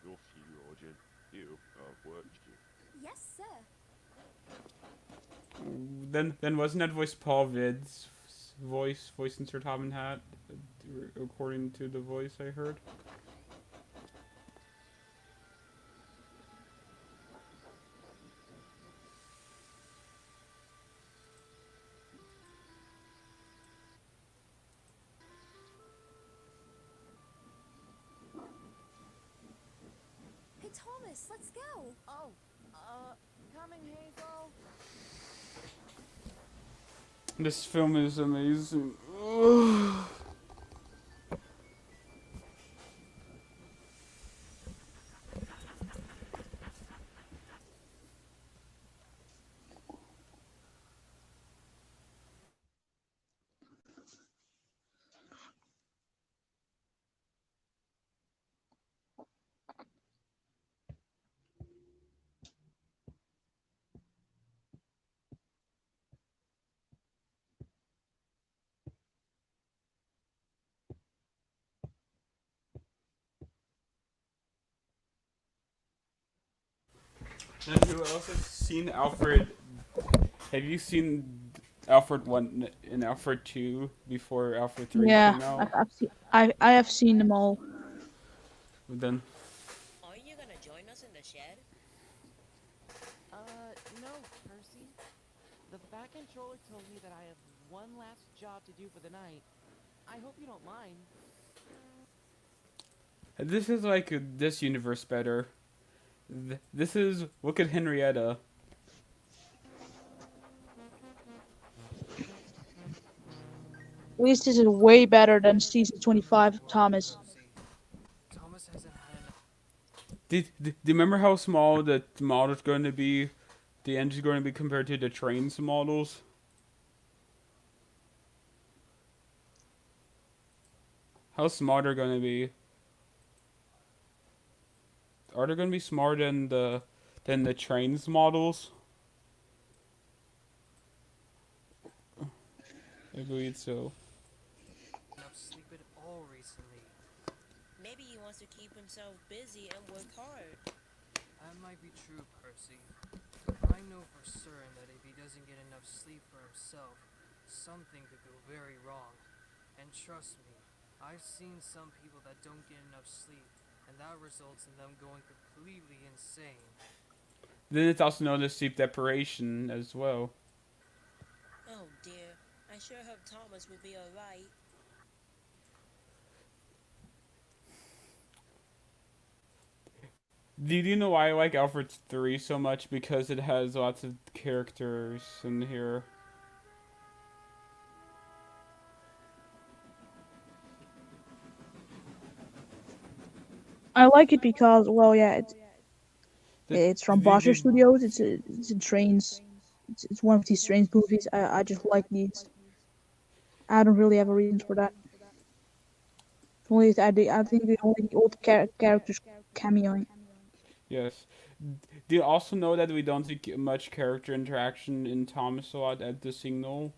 You'll see, Roger. You have work to do. Yes, sir. Then wasn't that voice Paul Vid's voice in Sir Topham Hat, according to the voice I heard? Hey, Thomas, let's go. Oh, coming, Hazel. This film is amazing. And who else has seen Alfred? Have you seen Alfred 1 and Alfred 2 before Alfred 3 came out? Yeah, I have seen them all. Then. Are you gonna join join us in the shed? No, Percy. The Fat Controller told me that I have one last job to do for the night. I hope you don't mind. This is like this universe better. This is Wicked Henrietta. At least this is way better than season 25 of Thomas. Thomas hasn't had enough. Do you remember how small the model's going to be? The engine's going to be compared to the train's models? How small they're going to be? Are they going to be smaller than the train's models? I believe so. Enough sleep at all recently. Maybe he wants to keep himself busy and work hard. That might be true, Percy. I know for certain that if he doesn't get enough sleep for himself, something could go very wrong. And trust me, I've seen some people that don't get enough sleep, and that results in them going completely insane. Then it's also known as sleep deprivation as well. Oh dear, I sure hope Thomas will be alright. Do you know why I like Alfred 3 so much? Because it has lots of characters in here. I like it because, well, yeah, it's from Bosher Studios. It's in Trains. It's one of these Trains movies. I just like these. I don't really have a reason for that. Only I think the only old characters cameoing. Yes. Do you also know that we don't see much character interaction in Thomas a lot at the Signal?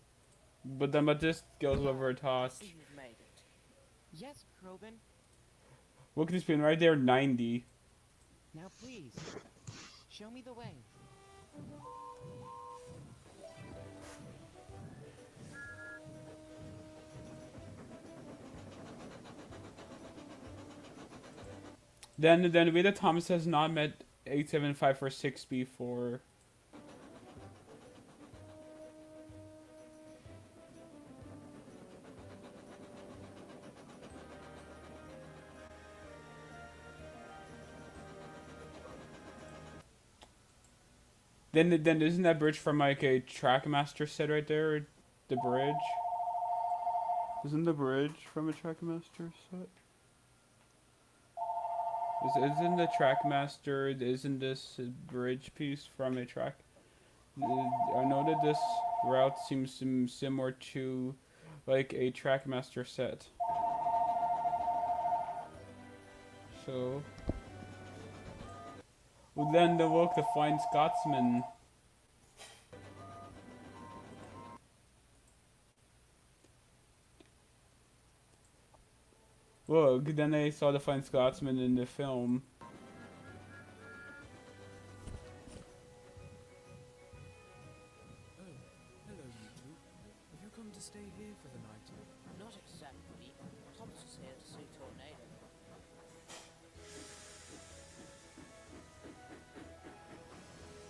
But this goes over a task. You've made it. Yes, Krobin. Look at this pin right there, 90. Now please, show me the way. Then Veda Thomas has not met 8756 before. Then isn't that bridge from like a Trackmaster set right there? The bridge? Isn't the bridge from a Trackmaster set? Isn't the Trackmaster, isn't this a bridge piece from a track? I know that this route seems similar to like a Trackmaster set. So... Well, then look, the Flying Scotsman. Look, then I saw the Flying Scotsman in the film. Oh, hello you two. Have you come to stay here for the night? Not exactly. Thomas is here to see Tornado.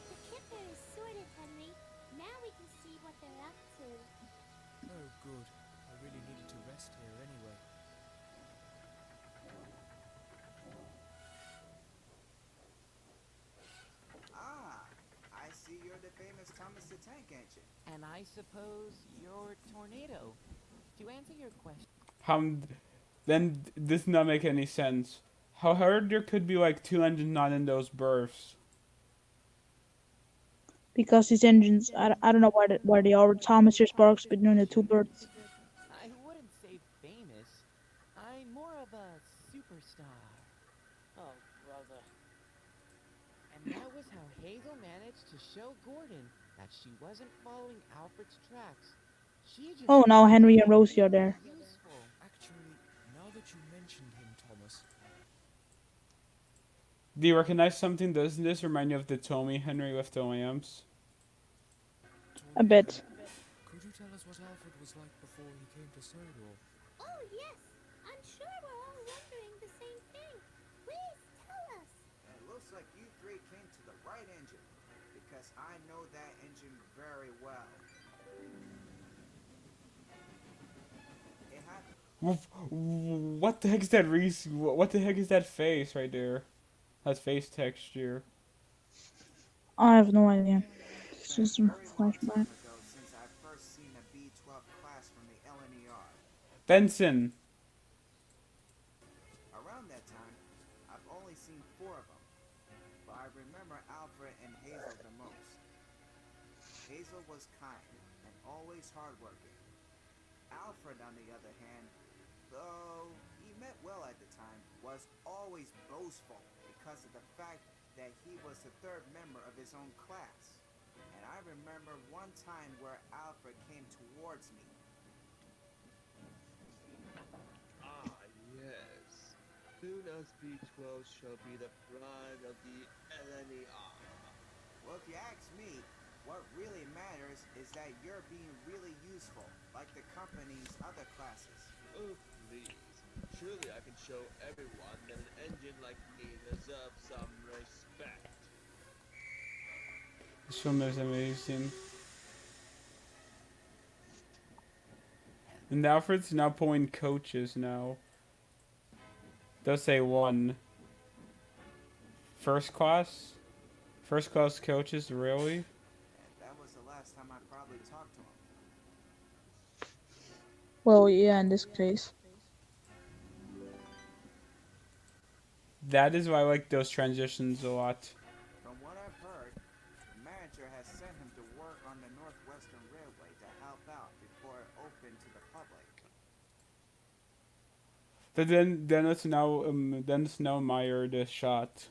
The kipper is sorted, Henry. Now we can see what they're up to. Oh, good. I really needed to rest here anyway. Ah, I see you're the famous Thomas the Tank Engine. And I suppose you're Tornado. To answer your question... Then this does not make any sense. How hard there could be like 2 engines not in those berths? Because these engines, I don't know where they are. Thomas just barks between the two birds. I wouldn't say famous. I'm more of a superstar. Oh, brother. And that was how Hazel managed to show Gordon that she wasn't following Alfred's tracks. She just Oh, now Henry and Rosie are there. useful. Actually, now that you mentioned him, Thomas... Do you recognize something? Doesn't this remind you of the Tommy Henry with the lamps? A bit. Could you tell us what Alfred was like before he came to Sodor? Oh, yes. I'm sure we're all wondering the same thing. Please tell us. It looks like right engine, because I know that engine very well. It had What the heck is that Reese? What the heck is that face right there? That face texture. I have no idea. It's been a just a very long flashback. time ago since I first seen a B-12 class from the LNER. Benson. Around that time, I've only seen 4 of them, but I remember Alfred and Hazel the most. Hazel was kind and always hardworking. Alfred, on the other hand, though he meant well at the time, was always boastful because of the fact that he was the 3rd member of his own class. And I remember one time where Alfred came towards me. Ah, yes. Soon as B12 shall be the pride of the LNER. Well, if you ask me, what really matters is that you're being really useful, like the company's other classes. Oh, please. Surely I can show everyone that an engine like me deserves some respect. This film is amazing. And Alfred's now pulling coaches now. Does say 1. First class? First class coaches, really? And that was the last time I probably talked to him. Well, yeah, in this case. That is why I like those transitions a lot. From what I've heard, the manager has sent him to work on the Northwestern Railway to help out before it opened to the public. But then it's now Meyer the shot.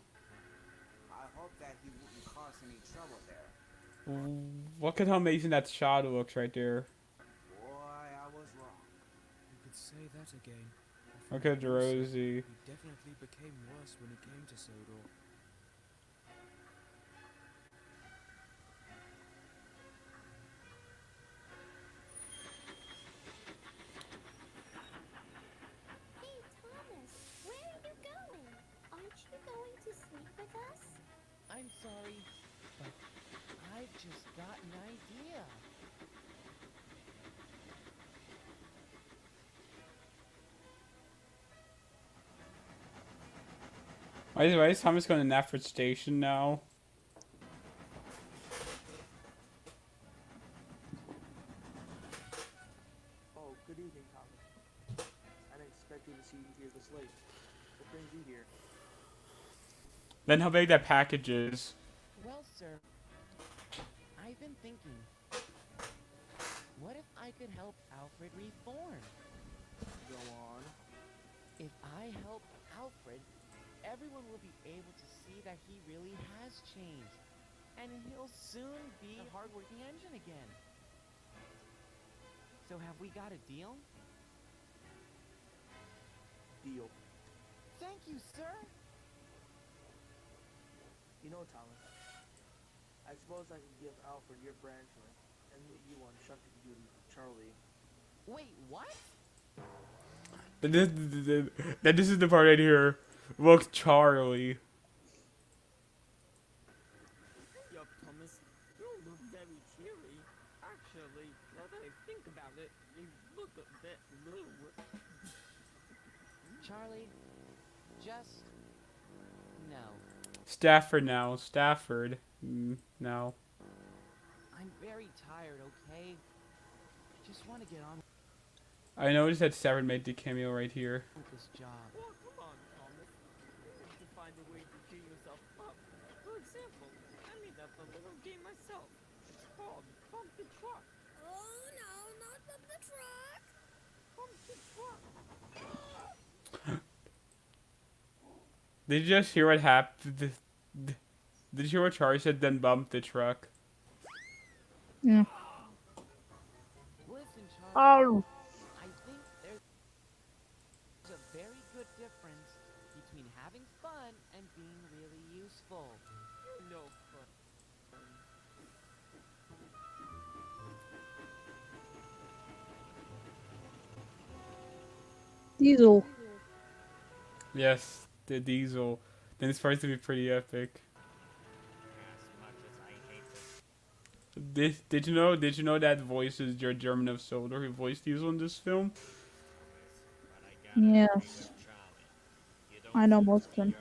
I hope that he wouldn't cause any trouble there. Look at how amazing that shot looks right there. Boy, I was wrong. You could say that again. Look at Rosie. He definitely became worse when he came to Sodor. Hey, Thomas, where are you going? Aren't you going to sleep with us? I'm sorry, but I've just got an idea. Why is Thomas going to Alfred Station now? Oh, good evening, Thomas. I didn't expect you to see you here this late. What brings you here? Then how big that package is. Well, sir, I've been thinking, what if I could help Alfred reform? Go on. If I help Alfred, everyone will be able to see that he really has changed, and he'll soon be a hardworking engine again. So have we got a deal? Deal. Thank you, sir. You know, Thomas, I suppose I could give Alfred your branch link and meet you on shucking duty with Charlie. Wait, what? This is the part right here. Look, Charlie. Yup, Thomas. You look very cheery. Actually, now that I think about it, you look a bit blue. Charlie, just no. Stafford now. Stafford. No. I'm very tired, okay? Just want to get on I noticed that Stafford made the cameo right here. with this job. Oh, come on, Thomas. You need to find a way to cheer yourself up. For example, I made up a little game myself. It's called Bump the Truck. Oh no, not Bump the Truck! Bump the Truck. Did you just hear what happened? Did you hear what Charlie said? Then bump the truck. Yeah. Listen, Charlie. Oh. I think there's a very good difference between having fun and being really useful. No fun. Diesel. Yes, the diesel. Then it's supposed to be pretty epic. Did you know? Did you know that voice is George German of Soldier who voiced Diesel in this film? Yes. I know most of them.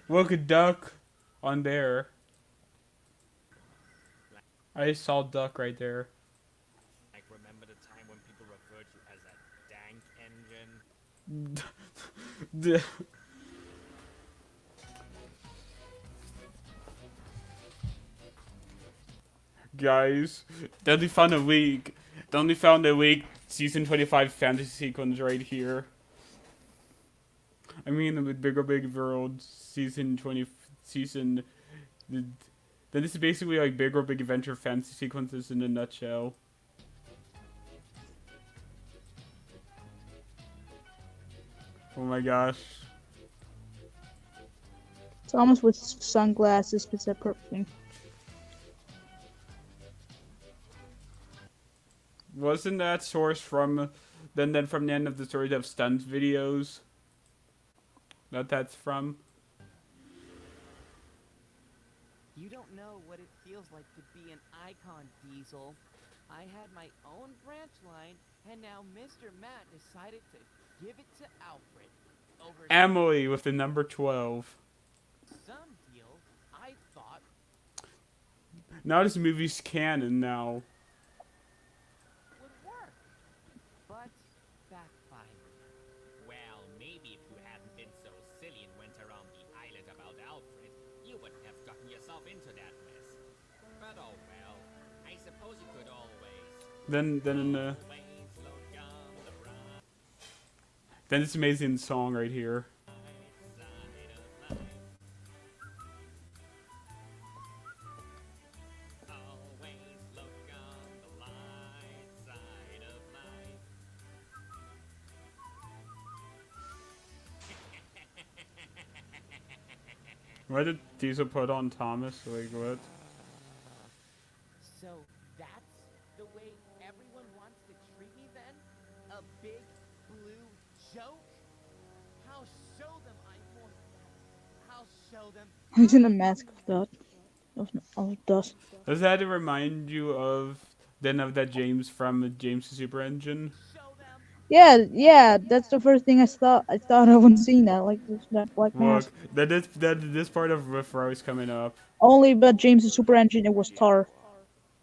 Look, a duck on there. I saw duck right there. Like, remember the time when people referred to you as a dank engine? Guys, they only found a week. They only found a week. Season 25 fantasy sequence right here. I mean, with Bigger Big World season 20 season. Then this is basically like Bigger Big Adventure fantasy sequences in a nutshell. Oh my gosh. Thomas with sunglasses fits that perfectly. Wasn't that source from then from the end of the story of stunt videos? That's from? You don't know what it feels like to be an icon, Diesel. I had my own branch line, and now Mr. Matt decided to give it to Alfred. Over Emily with the number 12. some deal, I thought Now this movie's canon now. would work, but backfired. Well, maybe if you hadn't been so silly and went around the island about Alfred, you wouldn't have gotten yourself into that mess. But oh well, I suppose you could always. Then this amazing song right here. Why did Diesel put on Thomas? Like what? So that's the way everyone wants to treat me then? A big blue joke? I'll show them I'm more. I'll show them. He's in a mask of dust. Of dust. Does that remind you of that James from James the Super Engine? Yeah, that's the first thing I thought of when seeing that, like that black mask. Look, this part of Riff Rose coming up. Only but James the Super Engine, it was tar.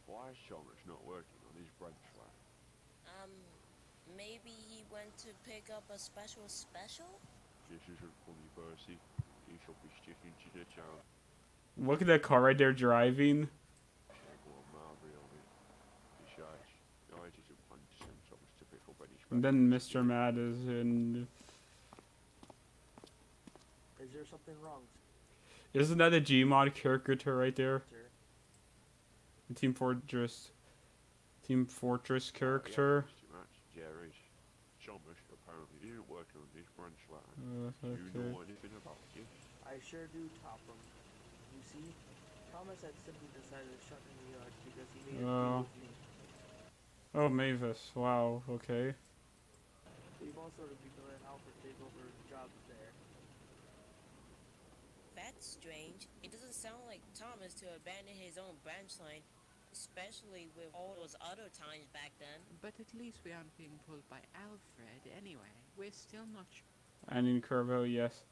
Why is Thomas not working on his branch line? Maybe he went to pick up a special? This isn't funny, Percy. You should be sticking to the town. Look at that car right there driving. And then Mr. Mad is in. Is there something wrong? Isn't that a Gmod caricature right there? The Team Fortress character. Yeah, right. Thomas apparently didn't work on this branch line. Okay. Do you know anything about it? I sure do, Topham. You see, Thomas had simply decided to shut in the yard because he made a deal with me. Oh, Mavis. Wow, okay. We've also agreed to let Alfred take over the job there. That's strange. It doesn't sound like Thomas to abandon his own branch line, especially with all those other times back then. But at least we aren't being pulled by Alfred anyway. We're still not And in Curvo, yes.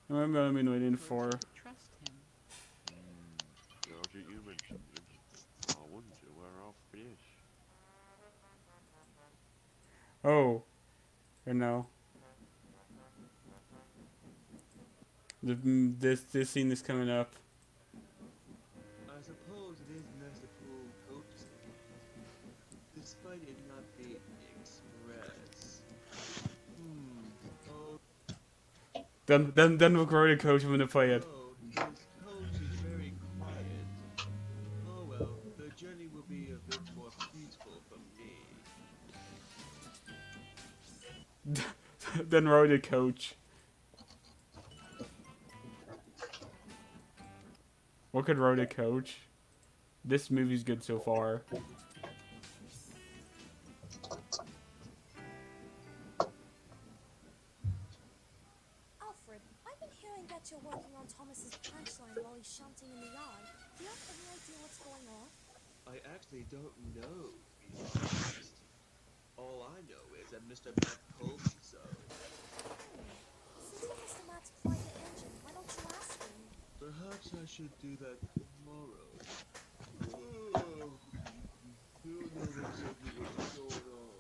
I'm waiting for. trust him. Now that you mentioned him, I wonder where Alfred is. Oh. And now. This scene is coming up. I suppose it is nice to pull coats, despite it not being express. Then we'll grow the coach. I'm gonna play it. This coach is very quiet. Oh well, the journey will be a bit more peaceful for me. Then row the coach. What could row the coach? This movie's good so far. Alfred, I've been hearing that you're working on Thomas's branch line while he's shunting in the yard. Do you have any idea what's going on? I actually don't know, to be honest. All I know is that Mr. Matt told me so. Since you Mr. Matt supplied the engine, why don't you ask him? Perhaps I should do that tomorrow. Oh, he'll know exactly what's going on.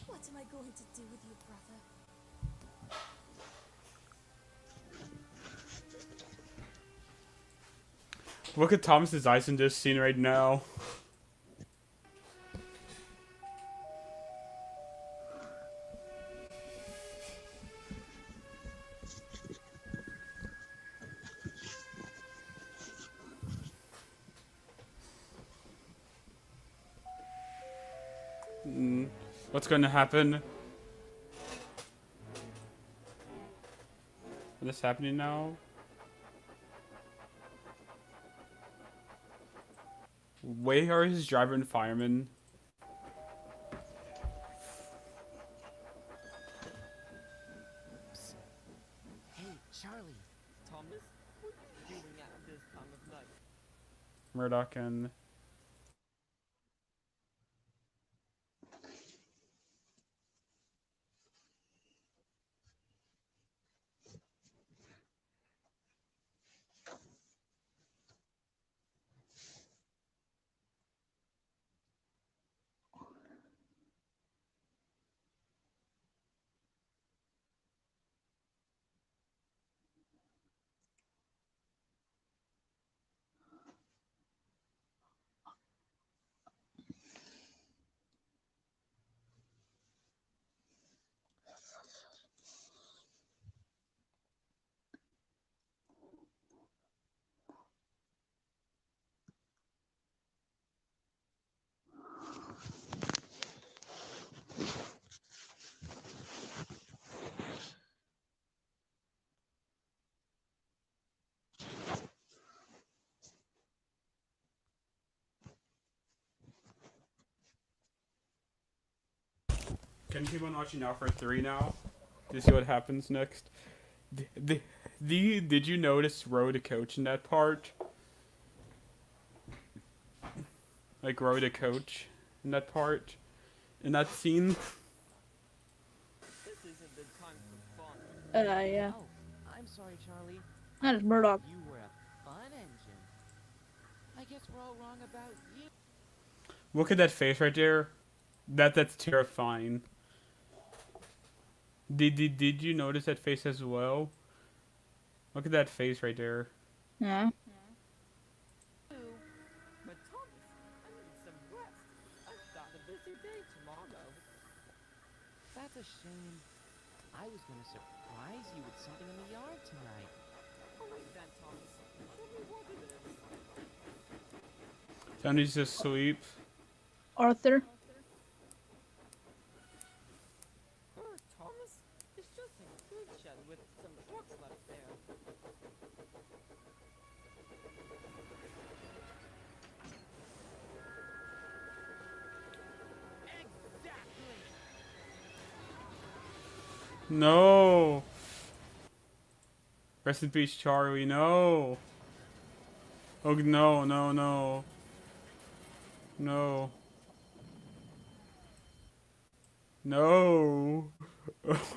What am I going to do with you, brother? Look at Thomas's eyes in this scene right now. What's going to happen? What is happening now? Where are his driver and fireman? Hey, Charlie. Thomas, what are you doing at this time of night? Murdoch and... Can you keep on watching Alfred 3 now? To see what happens next? Did you notice Roe the coach in that part? Like Roe the coach in that part? In that scene? This isn't the time for fun. Yeah. Oh, I'm sorry, Charlie. That is Murdoch. You were a fun engine. I guess we're all wrong about you. Look at that face right there. That's terrifying. Did you notice that face as well? Look at that face right there. Yeah. But Thomas, I need some rest. I've got a busy day tomorrow. That's a shame. I was gonna surprise you with something in the yard tonight. Alright then, Thomas. Show me what it is. Johnny's asleep. Arthur. Thomas? It's just a good shed with some books left there. Exactly! No! Rest in peace, Charlie. No! Oh, no, no, no. No. No!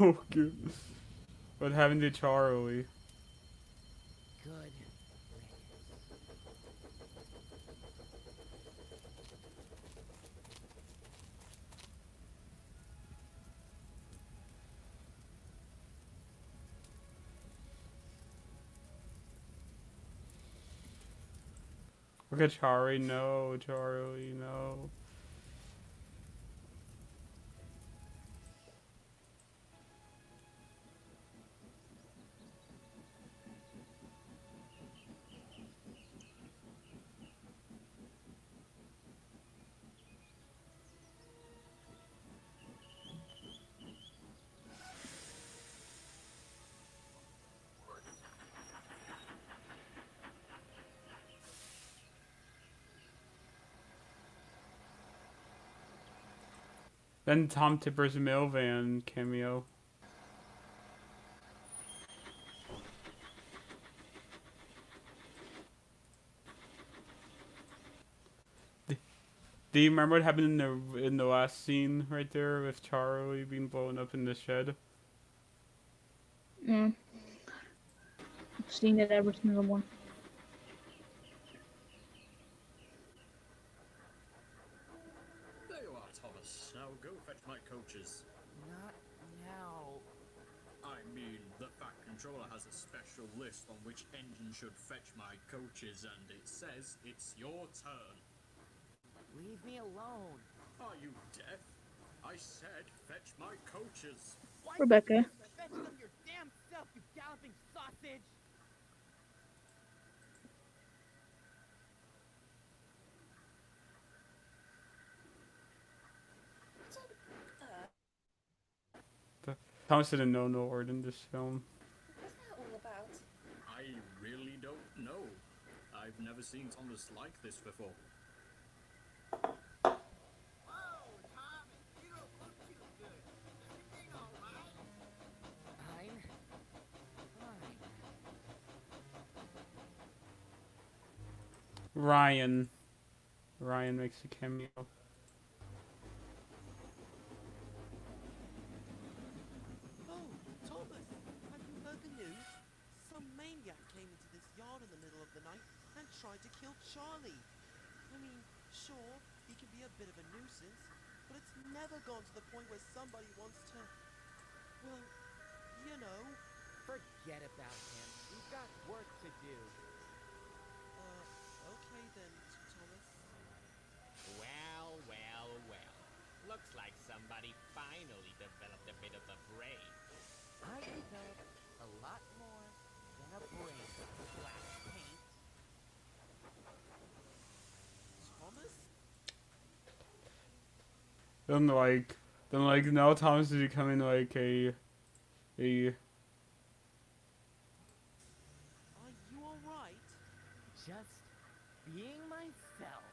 Oh, good. What happened to Charlie? Good. Look at Charlie. No, Charlie. No. Then Tom Tipper's Mill Van cameo. Do you remember what happened in the last scene right there with Charlie being blown up in the shed? Yeah. I've seen it every single one. There you are, Thomas. Now go fetch my coaches. Not now. I mean, the Fat Controller has a special list on which engine should fetch my coaches, and it says it's your turn. Leave me alone. Are you deaf? I said fetch my coaches. Why Rebecca. can't you just fetch them your damn self, you galloping sausage? Thomas didn't know no word in this film. What's that all about? I really don't know. I've never seen Thomas like this before. Fine. Ryan. Ryan makes a cameo. Oh, Thomas, have you heard the news? Some maniac came into this yard in the middle of the night and tried to kill Charlie. I mean, sure, he can be a bit of a nuisance, but it's never gone to the point where somebody wants to, well, you know. Forget about him. We've got work to do. Okay then, Thomas. Well, well, well. Looks like somebody finally developed a bit of a brain. I developed a lot more than a brain. Black paint. Thomas? Then now Thomas is becoming like a Are you alright? Just being myself.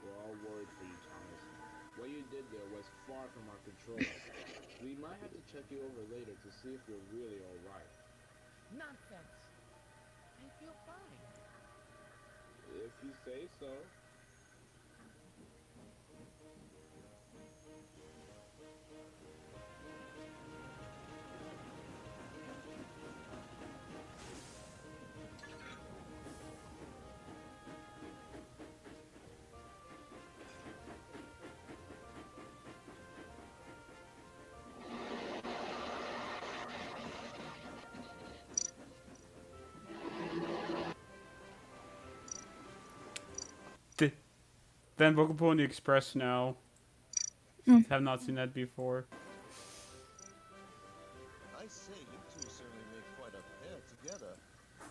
We're all worried for you, Thomas. What you did there was far from our control. We might have to check you over later to see if you're really alright. Nonsense. I feel fine. If you say so. Then Book Pony Express now. Have not seen that before. I say, you two certainly make quite a pair together.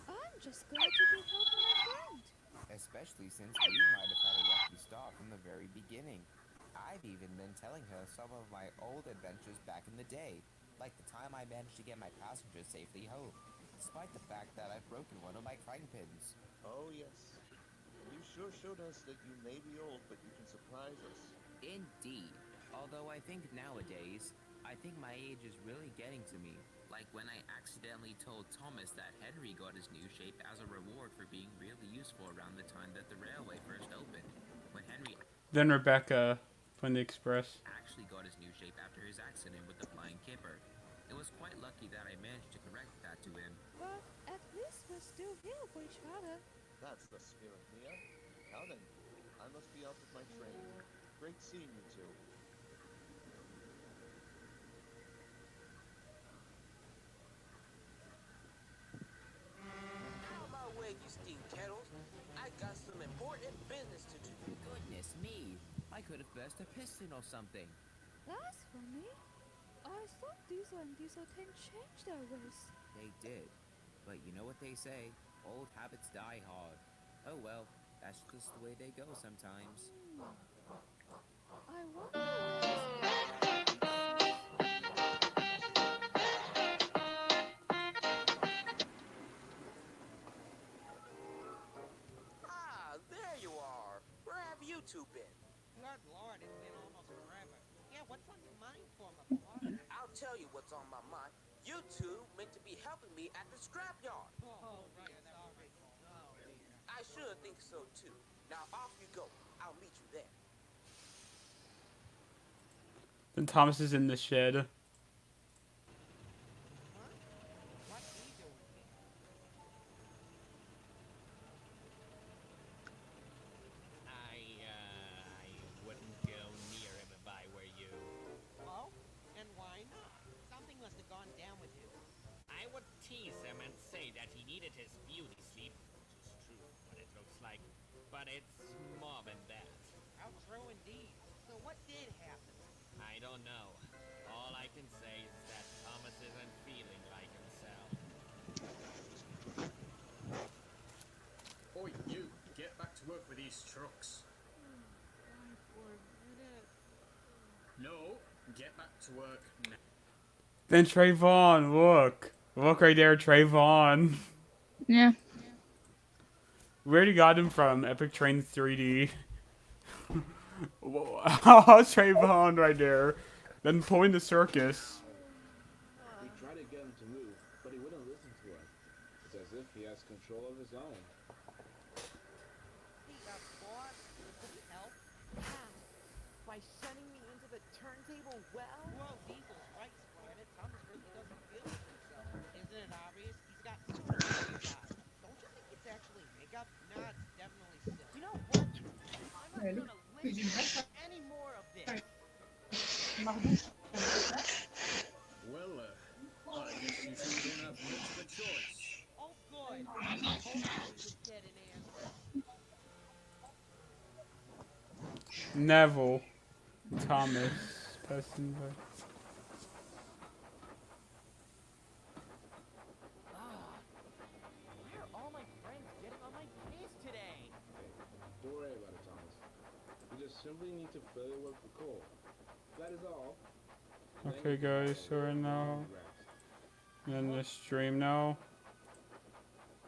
I'm just glad to be helping my friend. Especially since we might have had a rocky start from the very beginning. I've even been telling her some of my old adventures back in the day, like the time I managed to get my passengers safely home, despite the fact that I've broken one of my crank pins. Oh, yes. You sure showed us that you may be old, but you can surprise us. Indeed. Although I think nowadays, I think my age is really getting to me. Like when I accidentally told Thomas that Henry got his new shape as a reward for being really useful around the time that the railway first opened. When Henry Then Rebecca from the Express. actually got his new shape after his accident with the flying kipper. It was quite lucky that I managed to correct that to him. But at least we're still here for each other. That's the spirit, Mia. Now then, I must be out with my train. Great seeing you two. On my way, you steam kettles. I got some important business to do. Goodness me, I could have burst a piston or something. That's funny. I thought Diesel and Diesel 10 changed their ways. They did. But you know what they say, old habits die hard. Oh well, that's just the way they go sometimes. I wonder Ah, there you are. Where have you two been? Good lord, it's been almost forever. Yeah, what's on your mind for my boy? I'll tell you what's on my mind. You two meant to be helping me at the scrapyard. Oh, right, sorry. should think so too. Now off you go. I'll meet you there. Then Thomas is in the shed. What's he doing here? I wouldn't go near him if I were you. Oh? And why not? Something must have gone down with him. I would tease him and say that he needed his beauty sleep, which is true from what it looks like, but it's more than that. How true indeed. So what did happen? I don't know. All I can say is that Thomas isn't feeling like himself. Oi, you! Get back to work with these trucks. 4 minutes. No, get back to work now. Then Trayvon, look. Look right there, Trayvon. Yeah. Where did you got him from? Epic Train 3D. How's Trayvon right there? Then pulling the circus. We tried to get him to move, but he wouldn't listen to us. It's as if he has control of his own. Hey, boss, could we help? Yeah, by sending me into the turntable well? Well, Diesel's right, Square. Thomas really doesn't feel like himself. Isn't it obvious? He's got soda in his eye. Don't you think it's actually makeup? Nah, it's definitely silk. You know what? I'm not gonna listen to any more of this. Well, I guess you two don't have much of a choice. Oh, good. Hopefully we get an answer. Neville. Thomas. Passing by. Why are all my friends getting on my case today? Hey, don't worry about it, Thomas. You just simply need to fill it with coal. That is all. Okay, guys, so right now, I'm in the stream now.